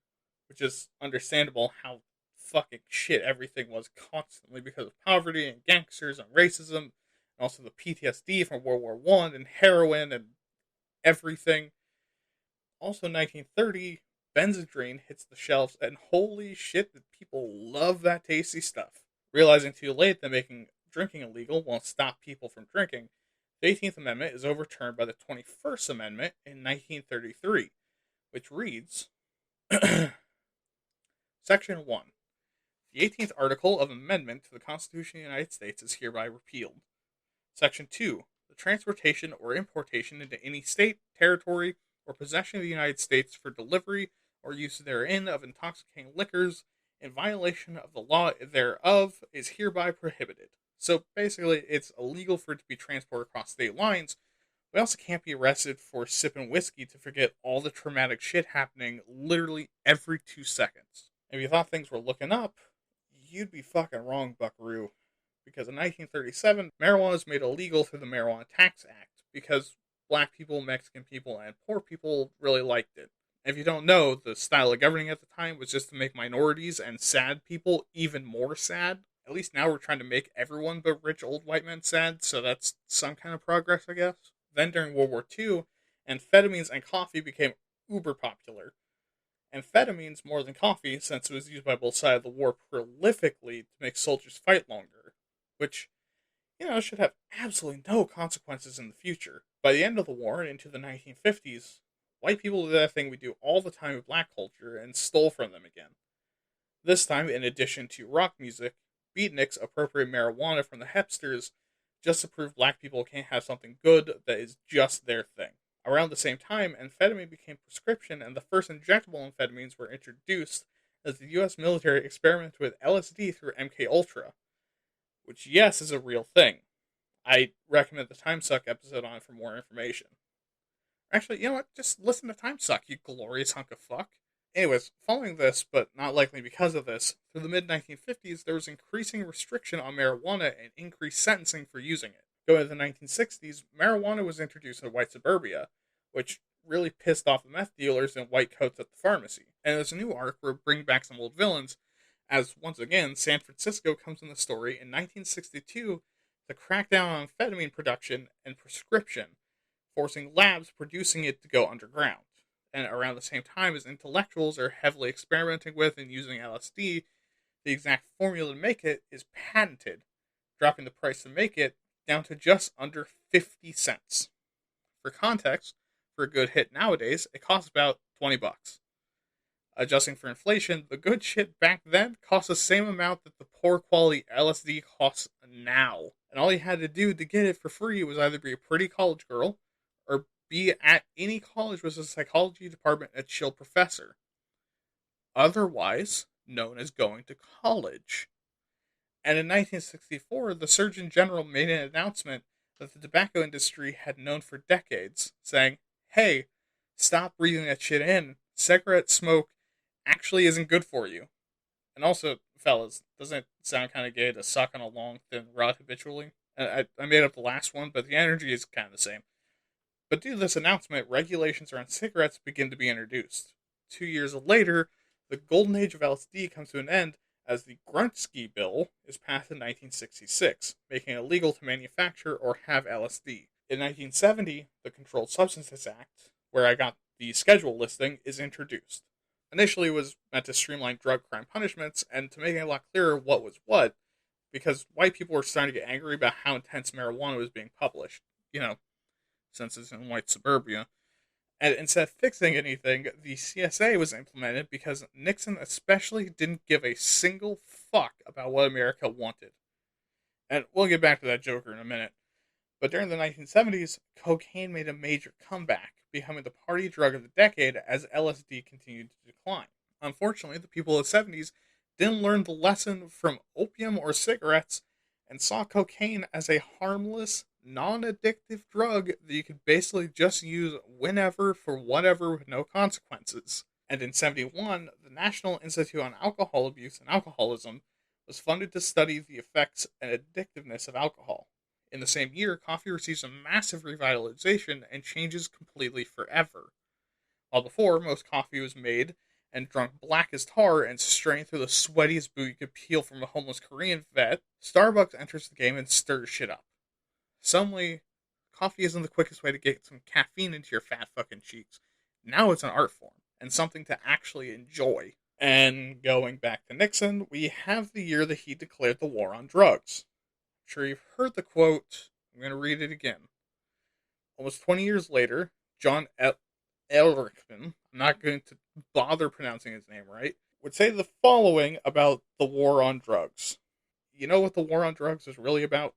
which is understandable how fucking shit everything was constantly because of poverty and gangsters and racism, and also the PTSD from World War I and heroin and everything. Also, 1930, Benzedrine hits the shelves, and holy shit, did people love that tasty stuff. Realizing too late that making drinking illegal won't stop people from drinking, the 18th Amendment is overturned by the 21st Amendment in 1933, which reads, Section 1. The 18th article of amendment to the Constitution of the United States is hereby repealed. Section 2. The transportation or importation into any state, territory, or possession of the United States for delivery or use therein of intoxicating liquors in violation of the law thereof is hereby prohibited. So basically, it's illegal for it to be transported across state lines. We also can't be arrested for sipping whiskey to forget all the traumatic shit happening literally every 2 seconds. If you thought things were looking up, you'd be fucking wrong, buckaroo. Because in 1937, marijuana was made illegal through the Marijuana Tax Act because black people, Mexican people, and poor people really liked it. If you don't know, the style of governing at the time was just to make minorities and sad people even more sad. At least now we're trying to make everyone but rich old white men sad, so that's some kind of progress, I guess. Then during World War II, amphetamines and coffee became uber popular. Amphetamines more than coffee, since it was used by both sides of the war prolifically to make soldiers fight longer, which, should have absolutely no consequences in the future. By the end of the war and into the 1950s, white people did that thing we do all the time with black culture and stole from them again. This time, in addition to rock music, beatniks appropriate marijuana from the hipsters just to prove black people can't have something good that is just their thing. Around the same time, amphetamine became prescription and the first injectable amphetamines were introduced as the US military experimented with LSD through MK Ultra, which, yes, is a real thing. I recommend the Time Suck episode on it for more information. Actually, you know what? Just listen to Time Suck, you glorious hunk of fuck. Anyways, following this, but not likely because of this, through the mid-1950s, there was increasing restriction on marijuana and increased sentencing for using it. Going to the 1960s, marijuana was introduced in white suburbia, which really pissed off the meth dealers in white coats at the pharmacy. And there's a new arc where bring back some old villains, as once again, San Francisco comes in the story in 1962 to crack down on amphetamine production and prescription, forcing labs producing it to go underground. And around the same time as intellectuals are heavily experimenting with and using LSD, the exact formula to make it is patented, dropping the price to make it down to just under 50 cents. For context, for a good hit nowadays, it costs about 20 bucks. Adjusting for inflation, the good shit back then cost the same amount that the poor quality LSD costs now. And all you had to do to get it for free was either be a pretty college girl, or be at any college with a psychology department and a chill professor. Otherwise known as going to college. And in 1964, the Surgeon General made an announcement that the tobacco industry had known for decades, saying, hey, stop breathing that shit in. Cigarette smoke actually isn't good for you. And also, fellas, doesn't it sound kind of gay to suck on a long, thin rod habitually? I made up the last one, but the energy is kind of the same. But due to this announcement, regulations around cigarettes begin to be introduced. 2 years later, the golden age of LSD comes to an end as the grmarcstock bill is passed in 1966, making it illegal to manufacture or have LSD. In 1970, the Controlled Substances Act, where I got the schedule listing, is introduced. Initially, it was meant to streamline drug crime punishments and to make it a lot clearer what was what, because white people were starting to get angry about how intense marijuana was being published. Since it's in white suburbia. And instead of fixing anything, the CSA was implemented because Nixon especially didn't give a single fuck about what America wanted. And we'll get back to that joker in a minute. But during the 1970s, cocaine made a major comeback, becoming the party drug of the decade as LSD continued to decline. Unfortunately, the people of the 70s didn't learn the lesson from opium or cigarettes and saw cocaine as a harmless, non-addictive drug that you could basically just use whenever for whatever with no consequences. And in 71, the National Institute on Alcohol Abuse and Alcoholism was funded to study the effects and addictiveness of alcohol. In the same year, coffee receives a massive revitalization and changes completely forever. While before, most coffee was made and drunk black as tar and strained through the sweatiest boot you could peel from a homeless Korean vet, Starbucks enters the game and stirs shit up. Suddenly, coffee isn't the quickest way to get some caffeine into your fat fucking cheeks. Now it's an art form, and something to actually enjoy. And going back to Nixon, we have the year that he declared the war on drugs. I'm sure you've heard the quote. I'm going to read it again. Almost 20 years later, John Ehrlichman, I'm not going to bother pronouncing his name right, would say the following about the war on drugs. You know what the war on drugs is really about?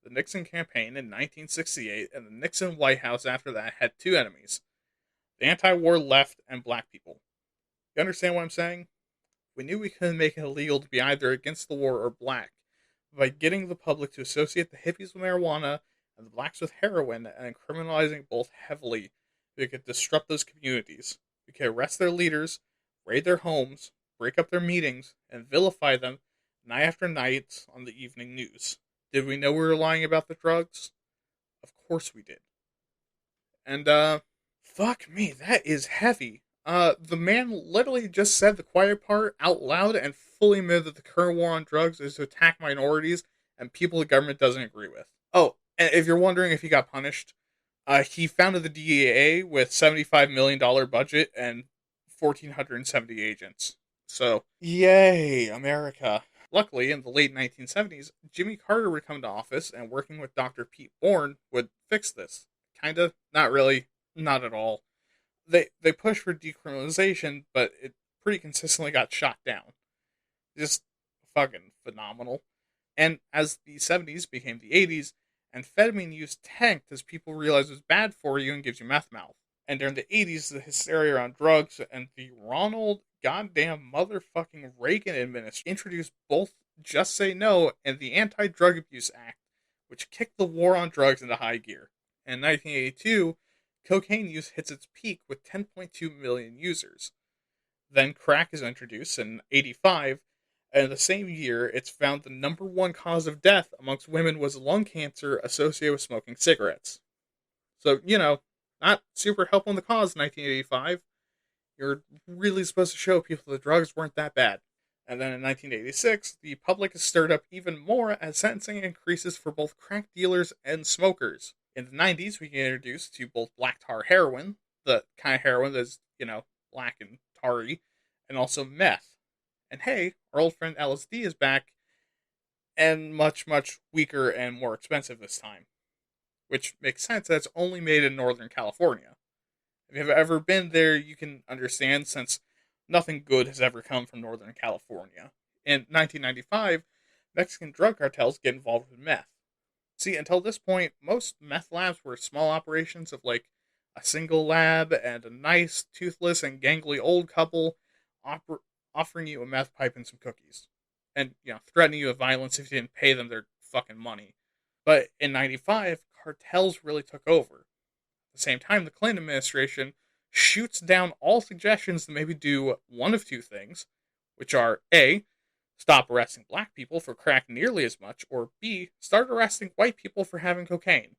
The Nixon campaign in 1968 and the Nixon White House after that had two enemies. The anti-war left and black people. You understand what I'm saying? We knew we couldn't make it illegal to be either against the war or black. By getting the public to associate the hippies with marijuana and the blacks with heroin and criminalizing both heavily, we could disrupt those communities. We could arrest their leaders, raid their homes, break up their meetings, and vilify them night after night on the evening news. Did we know we were lying about the drugs? Of course we did. And, fuck me, that is heavy. The man literally just said the quiet part out loud and fully admitted that the current war on drugs is to attack minorities and people the government doesn't agree with. Oh, and if you're wondering if he got punished, He founded the DEA with $75 million budget and 1,470 agents. So, yay, America. Luckily, in the late 1970s, Jimmy Carter would come to office, and working with Dr. Pete Bourne would fix this. Kinda, not really, not at all. They pushed for decriminalization, but it pretty consistently got shot down. Just fucking phenomenal. And as the 70s became the 80s, amphetamine use tanked as people realized it was bad for you and gives you meth mouth. And during the 80s, the hysteria around drugs and the Ronald goddamn motherfucking Reagan administration introduced both Just Say No and the Anti Drug Abuse Act, which kicked the war on drugs into high gear. In 1982, cocaine use hits its peak with 10.2 million users. Then crack is introduced in 85, and the same year it's found the number one cause of death amongst women was lung cancer associated with smoking cigarettes. So, not super helpful in the cause in 1985. You're really supposed to show people the drugs weren't that bad. And then in 1986, the public is stirred up even more as sentencing increases for both crack dealers and smokers. In the 90s, we get introduced to both black tar heroin, the kind of heroin that's, black and tarry, and also meth. And hey, our old friend LSD is back, and much, much weaker and more expensive this time. Which makes sense, that's only made in Northern California. If you've ever been there, you can understand, since nothing good has ever come from Northern California. In 1995, Mexican drug cartels get involved with meth. See, until this point, most meth labs were small operations of like a single lab and a nice, toothless, and gangly old couple offering you a meth pipe and some cookies. And, threatening you with violence if you didn't pay them their fucking money. But in 95, cartels really took over. At the same time, the Clinton administration shoots down all suggestions to maybe do one of two things, which are A, stop arresting black people for crack nearly as much, or B, start arresting white people for having cocaine.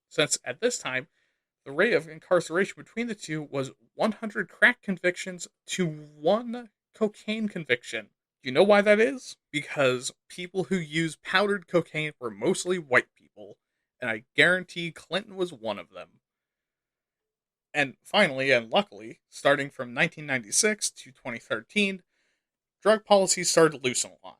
Since at this time, the rate of incarceration between the two was 100 crack convictions to 1 cocaine conviction. Do you know why that is? Because people who used powdered cocaine were mostly white people, and I guarantee Clinton was one of them. And finally, and luckily, starting from 1996 to 2013, drug policies started to loosen a lot.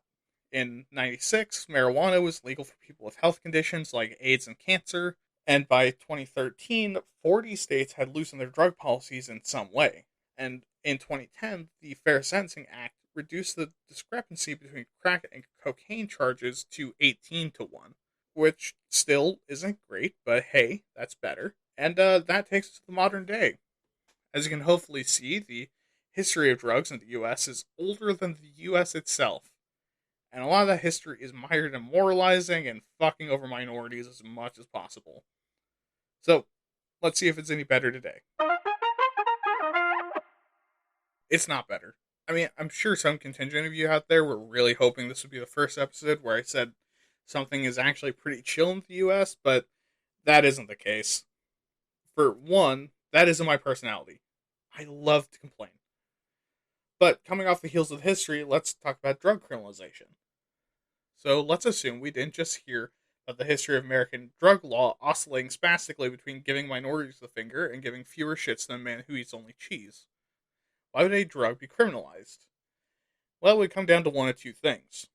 In 96, marijuana was legal for people with health conditions like AIDS and cancer, and by 2013, 40 states had loosened their drug policies in some way. And in 2010, the Fair Sentencing Act reduced the discrepancy between crack and cocaine charges to 18 to 1, which still isn't great, but hey, that's better. And that takes us to the modern day. As you can hopefully see, the history of drugs in the US is older than the US itself. And a lot of that history is mired in moralizing and fucking over minorities as much as possible. So, let's see if it's any better today. It's not better. I mean, I'm sure some contingent of you out there were really hoping this would be the first episode where I said something is actually pretty chill in the US, but that isn't the case. For one, that isn't my personality. I love to complain. But coming off the heels of history, let's talk about drug criminalization. So let's assume we didn't just hear about the history of American drug law oscillating spastically between giving minorities the finger and giving fewer shits than a man who eats only cheese. Why would a drug be criminalized? Well, it would come down to one of two things.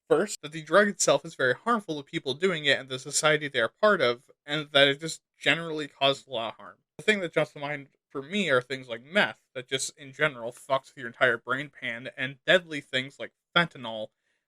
First, that the drug itself is very harmful to people doing it and the society they are part of, and that it just generally causes a lot of harm. The thing that jumps to mind for me are things like meth, that just in general fucks with your entire brain pan, and deadly things like fentanyl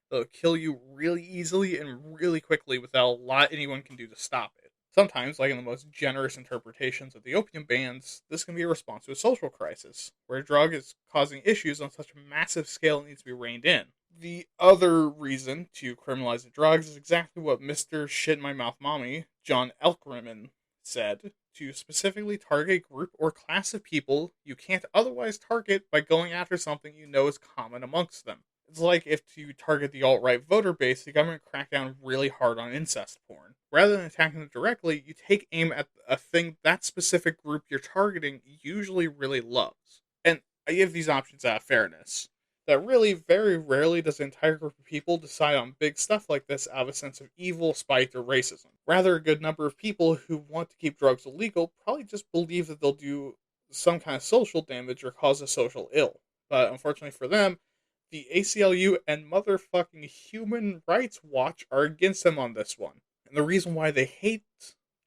that'll kill you really easily and really quickly without a lot anyone can do to stop it. Sometimes, like in the most generous interpretations of the opium bans, this can be a response to a social crisis, where a drug is causing issues on such a massive scale it needs to be reined in. The other reason to criminalize the drugs is exactly what Mr. Shit in My Mouth Mommy, John Elkerman, said, to specifically target a group or class of people you can't otherwise target by going after something you know is common amongst them. It's like if you target the alt-right voter base, the government cracked down really hard on incest porn. Rather than attacking them directly, you take aim at a thing that specific group you're targeting usually really loves. And I give these options out of fairness. that really very rarely does an entire group of people decide on big stuff like this out of a sense of evil, spite, or racism. Rather, a good number of people who want to keep drugs illegal probably just believe that they'll do some kind of social damage or cause a social ill. But unfortunately for them, the ACLU and motherfucking Human Rights Watch are against them on this one. And the reason why they hate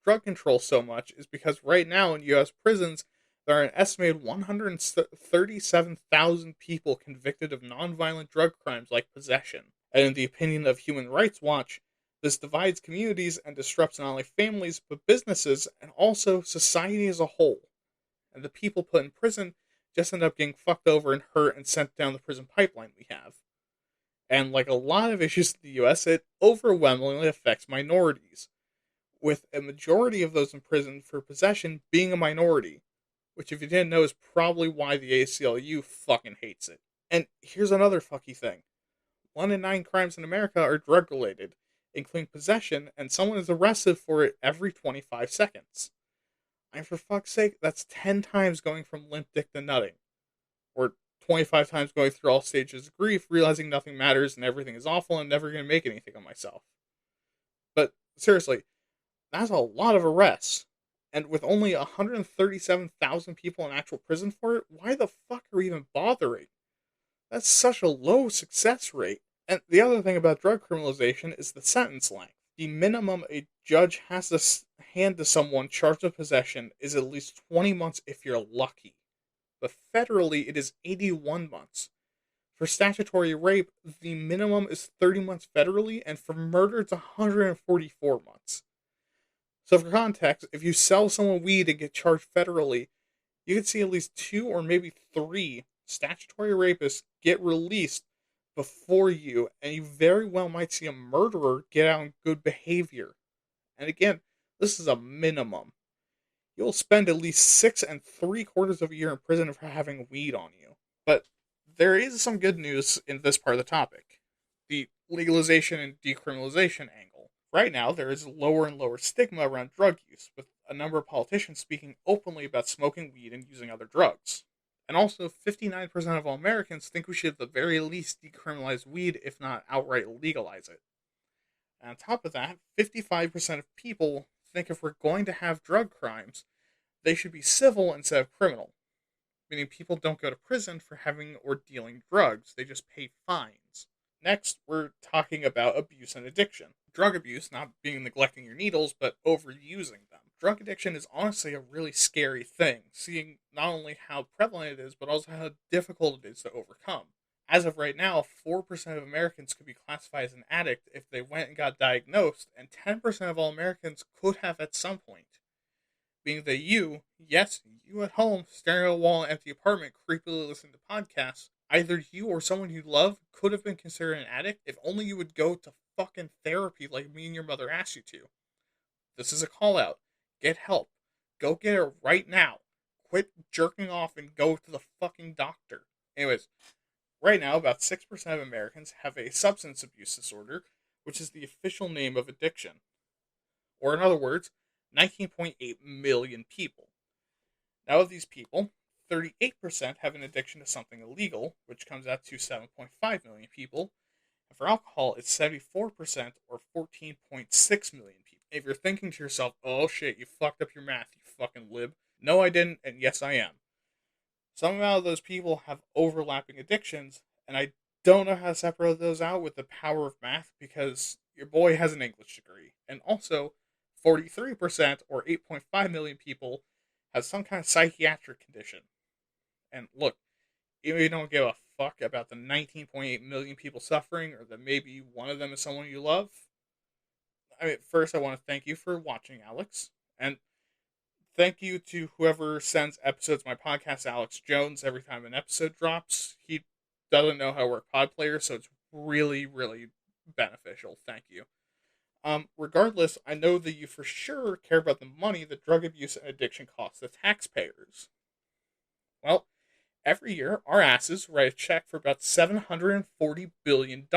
drug control so much is because right now in US prisons, there are an estimated 137,000 people convicted of nonviolent drug crimes like possession. And in the opinion of Human Rights Watch, this divides communities and disrupts not only families, but businesses, and also society as a whole. And the people put in prison just end up getting fucked over and hurt and sent down the prison pipeline we have. And like a lot of issues in the US, it overwhelmingly affects minorities, with a majority of those in prison for possession being a minority, which if you didn't know is probably why the ACLU fucking hates it. And here's another fucky thing. 1 in 9 crimes in America are drug related, including possession, and someone is arrested for it every 25 seconds. And for fuck's sake, that's 10 times going from limp dick to nutting. Or 25 times going through all stages of grief, realizing nothing matters and everything is awful and I'm never going to make anything of myself. But seriously, that's a lot of arrests. And with only 137,000 people in actual prison for it, why the fuck are we even bothering? That's such a low success rate. And the other thing about drug criminalization is the sentence length. The minimum a judge has to hand to someone charged with possession is at least 20 months if you're lucky. But federally, it is 81 months. For statutory rape, the minimum is 30 months federally, and for murder, it's 144 months. So for context, if you sell someone weed and get charged federally, you could see at least 2 or maybe 3 statutory rapists get released before you, and you very well might see a murderer get out on good behavior. And again, this is a minimum. You'll spend at least 6 3/4 of a year in prison for having weed on you. But there is some good news in this part of the topic. The legalization and decriminalization angle. Right now, there is lower and lower stigma around drug use, with a number of politicians speaking openly about smoking weed and using other drugs. And also, 59% of all Americans think we should at the very least decriminalize weed, if not outright legalize it. And on top of that, 55% of people think if we're going to have drug crimes, they should be civil instead of criminal. Meaning people don't go to prison for having or dealing drugs, they just pay fines. Next, we're talking about abuse and addiction. Drug abuse, not being neglecting your needles, but overusing them. Drug addiction is honestly a really scary thing, seeing not only how prevalent it is, but also how difficult it is to overcome. As of right now, 4% of Americans could be classified as an addict if they went and got diagnosed, and 10% of all Americans could have at some point. Being that you, yes, you at home, staring at a wall in an empty apartment, creepily listening to podcasts, either you or someone you love could have been considered an addict if only you would go to fucking therapy like me and your mother asked you to. This is a call out. Get help. Go get it right now. Quit jerking off and go to the fucking doctor. Anyways, right now, about 6% of Americans have a substance abuse disorder, which is the official name of addiction. Or in other words, 19.8 million people. Now of these people, 38% have an addiction to something illegal, which comes out to 7.5 million people. And for alcohol, it's 74% or 14.6 million people. If you're thinking to yourself, oh shit, you fucked up your math, you fucking lib. No, I didn't, and yes, I am. Some amount of those people have overlapping addictions, and I don't know how to separate those out with the power of math because your boy has an English degree. And also, 43% or 8.5 million people have some kind of psychiatric condition. And look, even if you don't give a fuck about the 19.8 million people suffering, or that maybe one of them is someone you love, I mean, first I want to thank you for watching, Alex. And thank you to whoever sends episodes of my podcast, Alex Jones, every time an episode drops. He doesn't know how to work Pod Player, so it's really, really beneficial. Thank you. Regardless, I know that you for sure care about the money that drug abuse and addiction costs the taxpayers. Well, every year, our asses write a check for about $740 billion,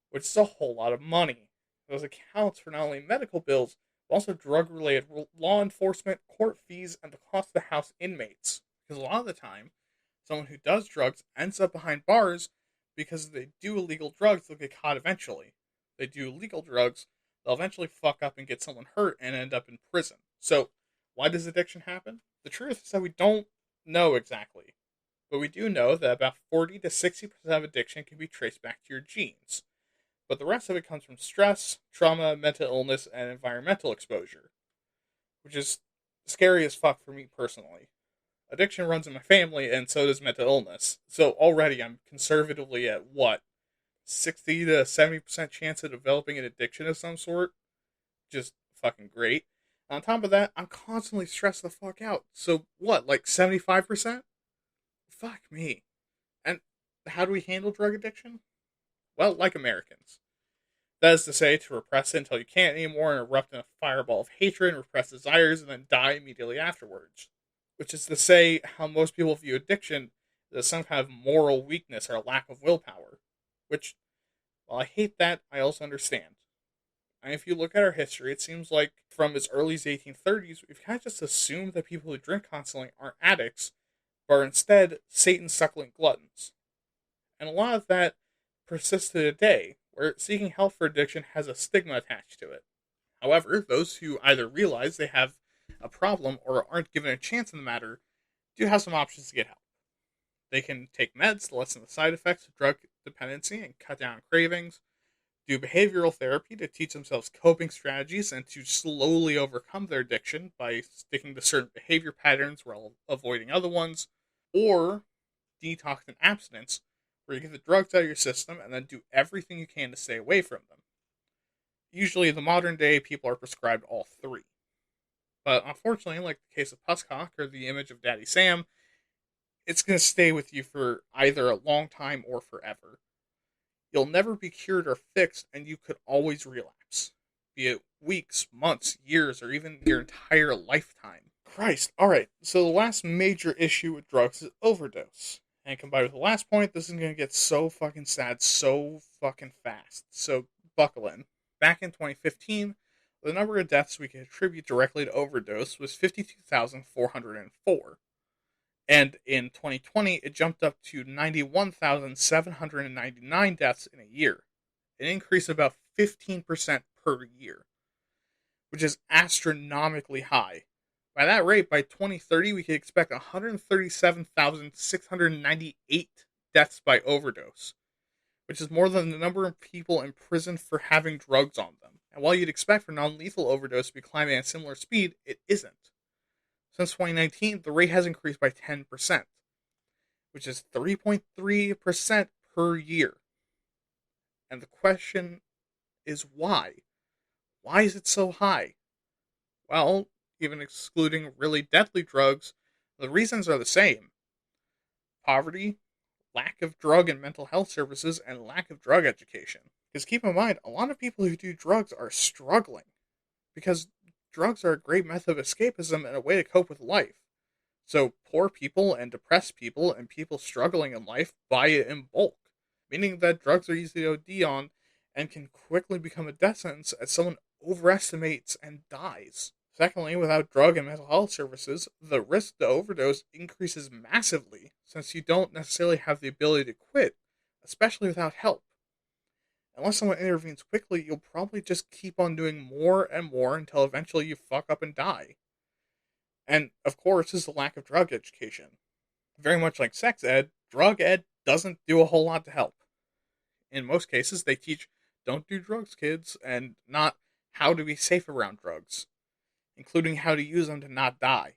which is a whole lot of money. Those accounts for not only medical bills, but also drug-related law enforcement, court fees, and the cost to house inmates. Because a lot of the time, Someone who does drugs ends up behind bars because they do illegal drugs, they'll get caught eventually. They do legal drugs, they'll eventually fuck up and get someone hurt and end up in prison. So, why does addiction happen? The truth is that we don't know exactly. But we do know that about 40 to 60% of addiction can be traced back to your genes. But the rest of it comes from stress, trauma, mental illness, and environmental exposure, which is scary as fuck for me personally. Addiction runs in my family, and so does mental illness. So already I'm conservatively at what? 60 to 70% chance of developing an addiction of some sort? Just fucking great. On top of that, I'm constantly stressed the fuck out. So what, like 75%? Fuck me. And how do we handle drug addiction? Well, like Americans. That is to say, to repress it until you can't anymore and erupt in a fireball of hatred and repress desires and then die immediately afterwards. Which is to say, how most people view addiction as some kind of moral weakness or a lack of willpower. Which, while I hate that, I also understand. And if you look at our history, it seems like from as early as the 1830s, we've kind of just assumed that people who drink constantly aren't addicts, but are instead Satan-suckling gluttons. And a lot of that persists to today, where seeking help for addiction has a stigma attached to it. However, those who either realize they have a problem or aren't given a chance in the matter do have some options to get help. They can take meds to lessen the side effects of drug dependency and cut down cravings, do behavioral therapy to teach themselves coping strategies and to slowly overcome their addiction by sticking to certain behavior patterns while avoiding other ones, or detox and abstinence, where you get the drugs out of your system and then do everything you can to stay away from them. Usually, in the modern day, people are prescribed all three. But unfortunately, like the case of Pusscock or the image of Daddy Sam, it's going to stay with you for either a long time or forever. You'll never be cured or fixed, and you could always relapse. Be it weeks, months, years, or even your entire lifetime. Christ. Alright, so the last major issue with drugs is overdose. And combined with the last point, this is going to get so fucking sad so fucking fast. So buckle in. Back in 2015, the number of deaths we can attribute directly to overdose was 52,404. And in 2020, it jumped up to 91,799 deaths in a year, an increase of about 15% per year, which is astronomically high. By that rate, by 2030, we could expect 137,698 deaths by overdose, which is more than the number of people imprisoned for having drugs on them. And while you'd expect for non-lethal overdose to be climbing at a similar speed, it isn't. Since 2019, the rate has increased by 10%, which is 3.3% per year. And the question is why? Why is it so high? Well, even excluding really deadly drugs, the reasons are the same. Poverty, lack of drug and mental health services, and lack of drug education. Because keep in mind, a lot of people who do drugs are struggling. Because drugs are a great method of escapism and a way to cope with life. So poor people and depressed people and people struggling in life buy it in bulk, meaning that drugs are easy to OD on and can quickly become a death sentence as someone overestimates and dies. Secondly, without drug and mental health services, the risk to overdose increases massively since you don't necessarily have the ability to quit, especially without help. Unless someone intervenes quickly, you'll probably just keep on doing more and more until eventually you fuck up and die. And, of course, is the lack of drug education. Very much like sex ed, drug ed doesn't do a whole lot to help. In most cases, they teach, don't do drugs, kids, and not how to be safe around drugs, including how to use them to not die.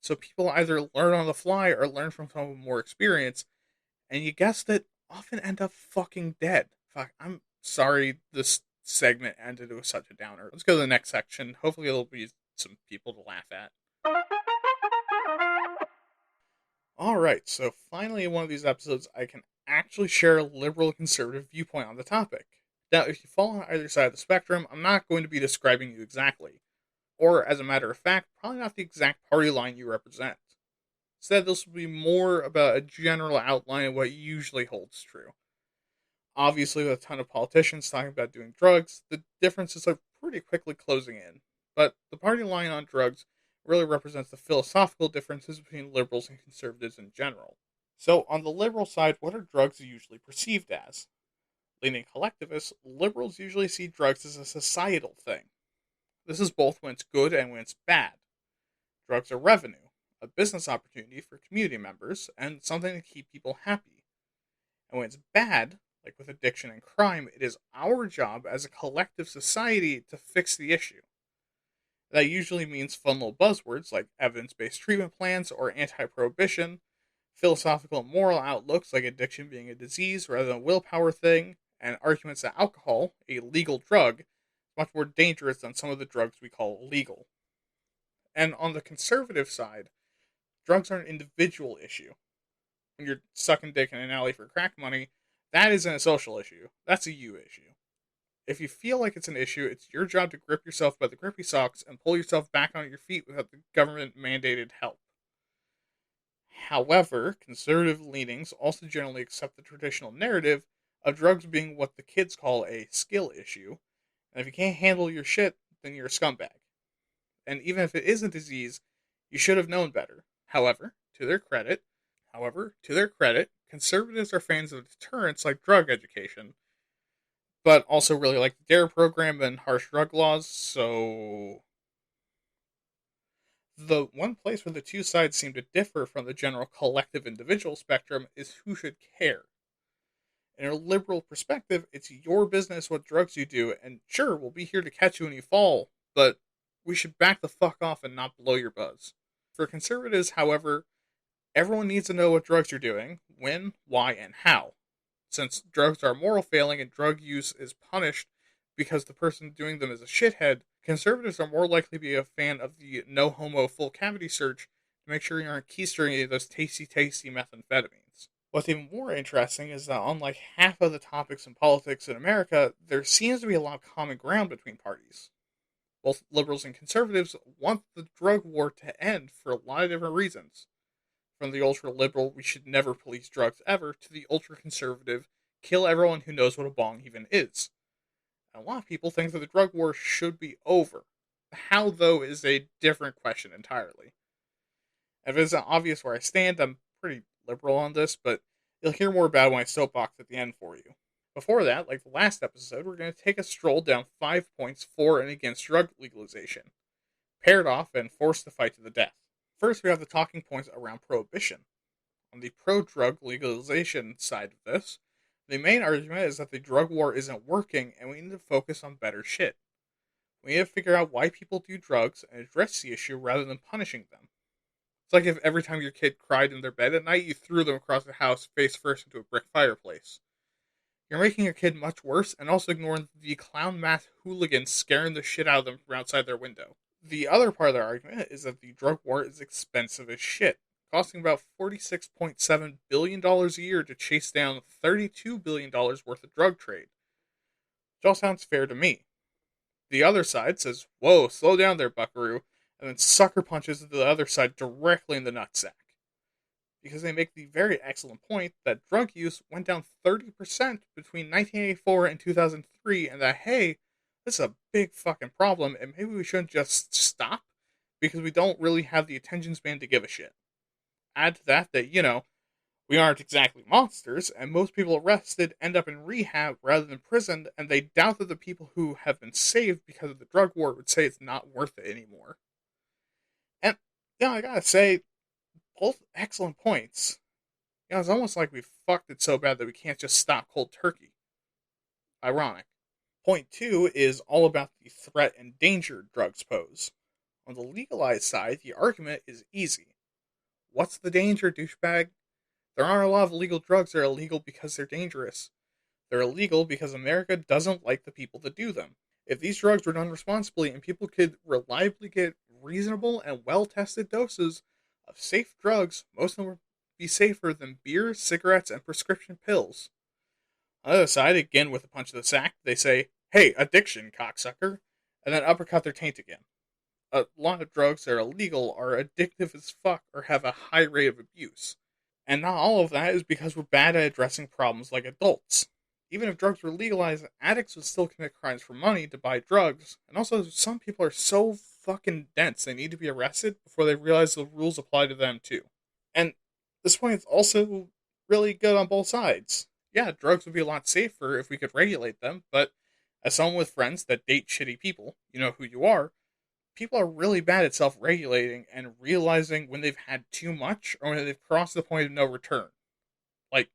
So people either learn on the fly or learn from someone with more experience, and you guessed it, often end up fucking dead. Fuck, I'm sorry this segment ended with such a downer. Let's go to the next section. Hopefully there'll be some people to laugh at. Alright, so finally in one of these episodes, I can actually share a liberal conservative viewpoint on the topic. Now, if you fall on either side of the spectrum, I'm not going to be describing you exactly. Or, as a matter of fact, probably not the exact party line you represent. Instead, this will be more about a general outline of what usually holds true. Obviously, with a ton of politicians talking about doing drugs, the differences are pretty quickly closing in. But the party line on drugs really represents the philosophical differences between liberals and conservatives in general. So, on the liberal side, what are drugs usually perceived as? Leaning collectivists, liberals usually see drugs as a societal thing. This is both when it's good and when it's bad. Drugs are revenue, a business opportunity for community members, and something to keep people happy. And when it's bad, like with addiction and crime, it is our job as a collective society to fix the issue. That usually means fun little buzzwords like evidence based treatment plans or anti prohibition, philosophical and moral outlooks like addiction being a disease rather than a willpower thing, and arguments that alcohol, a legal drug, is much more dangerous than some of the drugs we call legal. And on the conservative side, drugs are an individual issue. When you're sucking dick in an alley for crack money, that isn't a social issue. That's a you issue. If you feel like it's an issue, it's your job to grip yourself by the grippy socks and pull yourself back on your feet without the government mandated help. However, conservative leanings also generally accept the traditional narrative of drugs being what the kids call a skill issue, and if you can't handle your shit, then you're a scumbag. And even if it is a disease, you should have known better. To their credit, to their credit, conservatives are fans of deterrence like drug education, but also really like the DARE program and harsh drug laws, so the one place where the two sides seem to differ from the general collective individual spectrum is who should care. In a liberal perspective, it's your business what drugs you do, and sure, we'll be here to catch you when you fall, but we should back the fuck off and not blow your buzz. For conservatives, however, everyone needs to know what drugs you're doing, when, why, and how. Since drugs are a moral failing and drug use is punished because the person doing them is a shithead, conservatives are more likely to be a fan of the no homo full cavity search to make sure you aren't keistering any of those tasty methamphetamines. What's even more interesting is that unlike half of the topics in politics in America, there seems to be a lot of common ground between parties. Both liberals and conservatives want the drug war to end for a lot of different reasons. From the ultra liberal, we should never police drugs ever, to the ultra conservative, kill everyone who knows what a bong even is. And a lot of people think that the drug war should be over. How, though, is a different question entirely. If it isn't obvious where I stand, I'm pretty liberal on this, but you'll hear more about my soapbox at the end for you. Before that, like the last episode, we're going to take a stroll down 5 points for and against drug legalization, paired off and forced to fight to the death. First, we have the talking points around prohibition. On the pro-drug legalization side of this, the main argument is that the drug war isn't working and we need to focus on better shit. We need to figure out why people do drugs and address the issue rather than punishing them. It's like if every time your kid cried in their bed at night, you threw them across the house face first into a brick fireplace. You're making your kid much worse and also ignoring the clown math hooligans scaring the shit out of them from outside their window. The other part of their argument is that the drug war is expensive as shit, costing about $46.7 billion a year to chase down $32 billion worth of drug trade. Which all sounds fair to me. The other side says, whoa, slow down there, buckaroo, and then sucker punches the other side directly in the nutsack. Because they make the very excellent point that drug use went down 30% between 1984 and 2003, and that, hey, this is a big fucking problem, and maybe we shouldn't just stop, because we don't really have the attention span to give a shit. Add to that, we aren't exactly monsters, and most people arrested end up in rehab rather than prison, and they doubt that the people who have been saved because of the drug war would say it's not worth it anymore. And, I gotta say, both excellent points. It's almost like we fucked it so bad that we can't just stop cold turkey. Ironic. Point 2 is all about the threat and danger drugs pose. On the legalized side, the argument is easy. What's the danger, douchebag? There aren't a lot of illegal drugs that are illegal because they're dangerous. They're illegal because America doesn't like the people that do them. If these drugs were done responsibly and people could reliably get reasonable and well-tested doses of safe drugs, most of them would be safer than beer, cigarettes, and prescription pills. On the other side, again with a punch to the sack, they say, hey, addiction, cocksucker, and then uppercut their taint again. A lot of drugs that are illegal are addictive as fuck or have a high rate of abuse. And not all of that is because we're bad at addressing problems like adults. Even if drugs were legalized, addicts would still commit crimes for money to buy drugs, and also some people are so fucking dense they need to be arrested before they realize the rules apply to them too. And This point is also really good on both sides. Yeah, drugs would be a lot safer if we could regulate them, but as someone with friends that date shitty people, you know who you are, people are really bad at self regulating and realizing when they've had too much or when they've crossed the point of no return. Like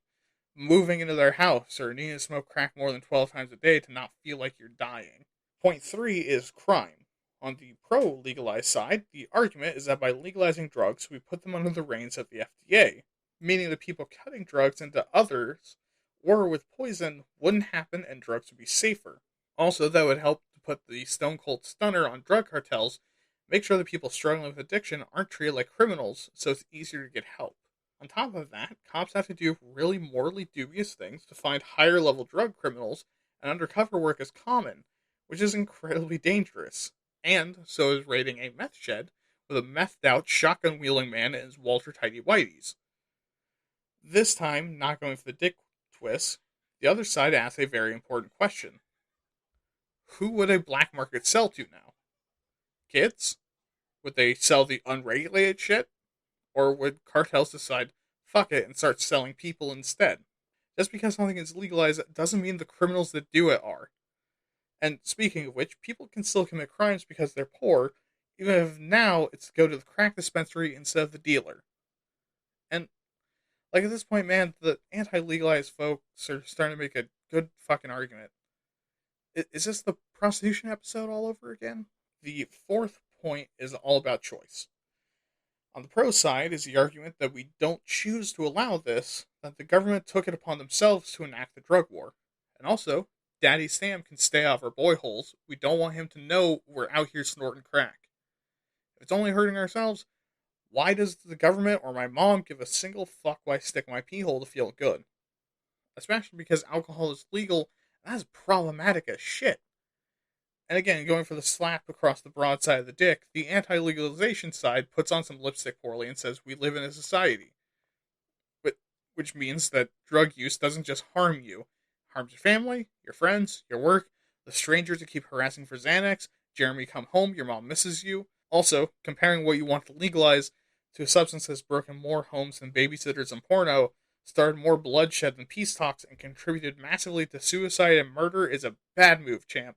moving into their house or needing to smoke crack more than 12 times a day to not feel like you're dying. Point three is crime. On the pro legalized side, the argument is that by legalizing drugs, we put them under the reins of the FDA, meaning the people cutting drugs into others or with poison wouldn't happen and drugs would be safer. Also, that would help to put the stone cold stunner on drug cartels, make sure that people struggling with addiction aren't treated like criminals so it's easier to get help. On top of that, cops have to do really morally dubious things to find higher level drug criminals, and undercover work is common, which is incredibly dangerous. And so is raiding a meth shed with a methed out, shotgun wielding man and his Walter Tidy Whiteys. This time, not going for the dick twist, the other side asks a very important question: who would a black market sell to now? Kids? Would they sell the unregulated shit? Or would cartels decide, fuck it, and start selling people instead? Just because something is legalized doesn't mean the criminals that do it are. And speaking of which, people can still commit crimes because they're poor, even if now it's to go to the crack dispensary instead of the dealer. And, like, at this point, man, the anti legalized folks are starting to make a good fucking argument. Is this the prostitution episode all over again? The fourth point is all about choice. On the pro side is the argument that we don't choose to allow this, that the government took it upon themselves to enact the drug war. And also, Daddy Sam can stay off our boy holes. We don't want him to know we're out here snorting crack. If it's only hurting ourselves, why does the government or my mom give a single fuck why I stick my pee hole to feel good? Especially because alcohol is legal, and that's problematic as shit. And again, going for the slap across the broad side of the dick, the anti legalization side puts on some lipstick poorly and says we live in a society. But, which means that drug use doesn't just harm you, it harms your family, your friends, your work, the strangers you keep harassing for Xanax, Jeremy come home, your mom misses you. Also, comparing what you want to legalize to a substance that's broken more homes than babysitters and porno, started more bloodshed than peace talks, and contributed massively to suicide and murder is a bad move, champ.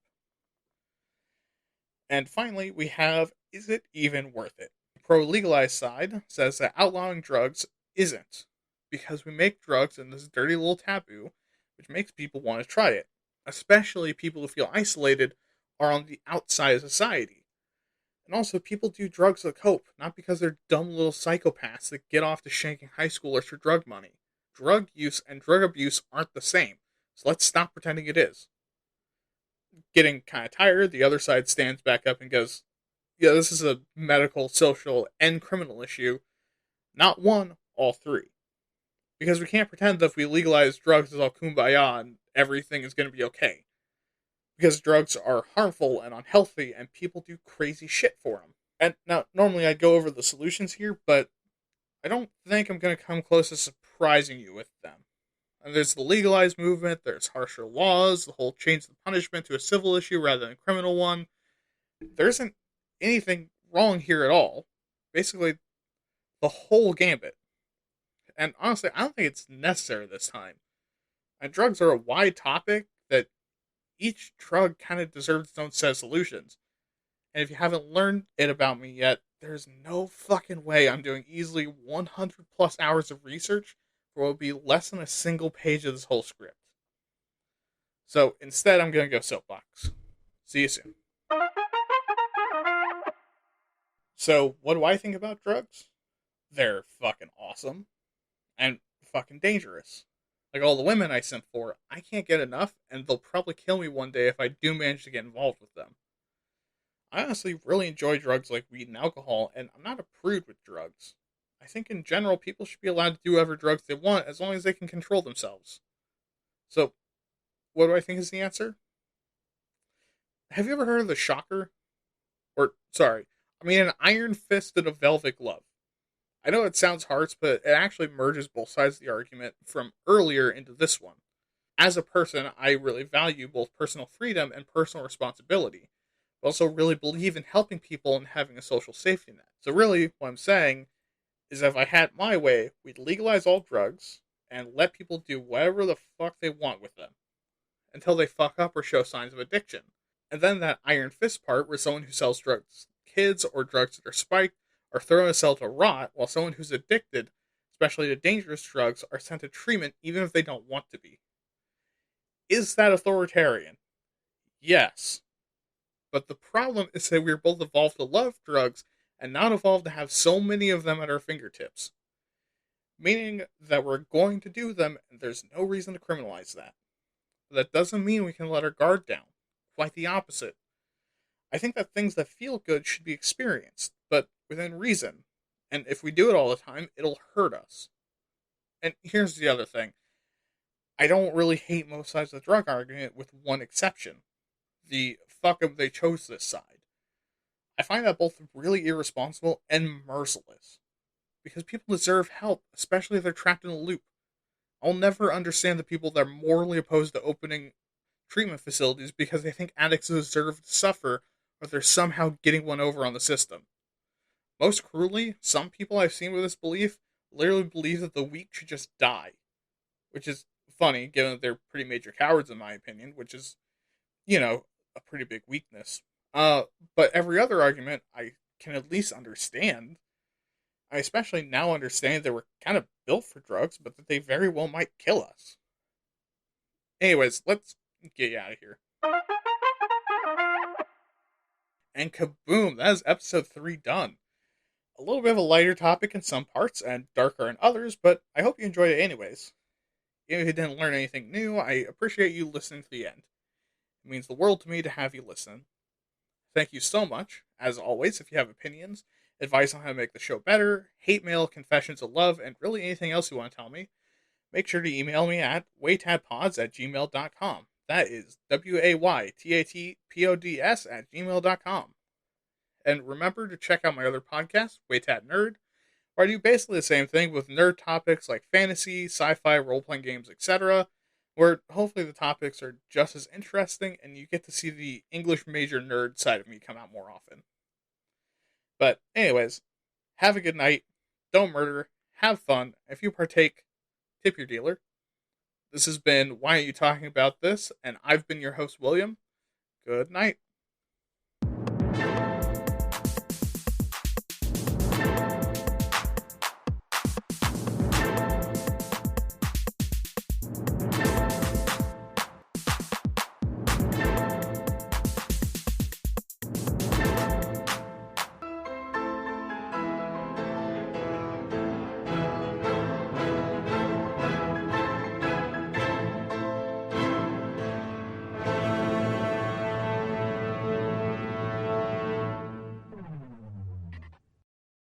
And finally, we have, is it even worth it? The pro legalized side says that outlawing drugs isn't, because we make drugs in this dirty little taboo, which makes people want to try it, especially people who feel isolated or on the outside of society. And also, people do drugs to cope, not because they're dumb little psychopaths that get off to shanking high schoolers for drug money. Drug use and drug abuse aren't the same, so let's stop pretending it is. Getting kind of tired, the other side stands back up and goes, yeah, this is a medical, social, and criminal issue. Not one, all three. Because we can't pretend that if we legalize drugs, it's all kumbaya and everything is going to be okay. Because drugs are harmful and unhealthy, and people do crazy shit for them. And now, normally I'd go over the solutions here, but I don't think I'm going to come close to surprising you with them. And there's the legalized movement, there's harsher laws, the whole change the punishment to a civil issue rather than a criminal one. There isn't anything wrong here at all. Basically, the whole gambit. And honestly, I don't think it's necessary this time. And drugs are a wide topic that each drug kind of deserves its own set of solutions. And if you haven't learned it about me yet, there's no fucking way I'm doing easily 100 plus hours of research for what will be less than a single page of this whole script. So instead, I'm going to go soapbox. See you soon. So, what do I think about drugs? They're fucking awesome and fucking dangerous. Like all the women I sent for, I can't get enough, and they'll probably kill me one day if I do manage to get involved with them. I honestly really enjoy drugs like weed and alcohol, and I'm not a prude with drugs. I think in general, people should be allowed to do whatever drugs they want as long as they can control themselves. So, what do I think is the answer? Have you ever heard of the shocker? Or, sorry, I mean an iron fist and a velvet glove. I know it sounds harsh, but it actually merges both sides of the argument from earlier into this one. As a person, I really value both personal freedom and personal responsibility. I also really believe in helping people and having a social safety net. So really, what I'm saying is if I had my way, we'd legalize all drugs and let people do whatever the fuck they want with them until they fuck up or show signs of addiction. And then that iron fist part where someone who sells drugs to kids or drugs that are spiked are thrown in a cell to rot, while someone who's addicted, especially to dangerous drugs, are sent to treatment even if they don't want to be. Is that authoritarian? Yes. But the problem is that we're both evolved to love drugs and not evolved to have so many of them at our fingertips. Meaning that we're going to do them and there's no reason to criminalize that. But that doesn't mean we can let our guard down. Quite the opposite. I think that things that feel good should be experienced, but within reason. And if we do it all the time, it'll hurt us. And here's the other thing. I don't really hate most sides of the drug argument with one exception. The fuck up they chose this side. I find that both really irresponsible and merciless. Because people deserve help, especially if they're trapped in a loop. I'll never understand the people that are morally opposed to opening treatment facilities because they think addicts deserve to suffer or they're somehow getting one over on the system. Most cruelly, some people I've seen with this belief literally believe that the weak should just die. Which is funny, given that they're pretty major cowards in my opinion, which is, a pretty big weakness. But every other argument I can at least understand. I especially now understand they were kind of built for drugs, but that they very well might kill us. Anyways, let's get you out of here. And kaboom, that is episode 3 done. A little bit of a lighter topic in some parts and darker in others, but I hope you enjoyed it anyways. Even if you didn't learn anything new, I appreciate you listening to the end. It means the world to me to have you listen. Thank you so much. As always, if you have opinions, advice on how to make the show better, hate mail, confessions of love, and really anything else you want to tell me, make sure to email me at waytadpods@gmail.com. That is WAYTATPODS@gmail.com. And remember to check out my other podcast, Waytad Nerd, where I do basically the same thing with nerd topics like fantasy, sci-fi, role-playing games, etc., where hopefully the topics are just as interesting and you get to see the English major nerd side of me come out more often. But anyways, have a good night, don't murder, have fun, if you partake, tip your dealer. This has been Why Are You Talking About This? And I've been your host, William. Good night.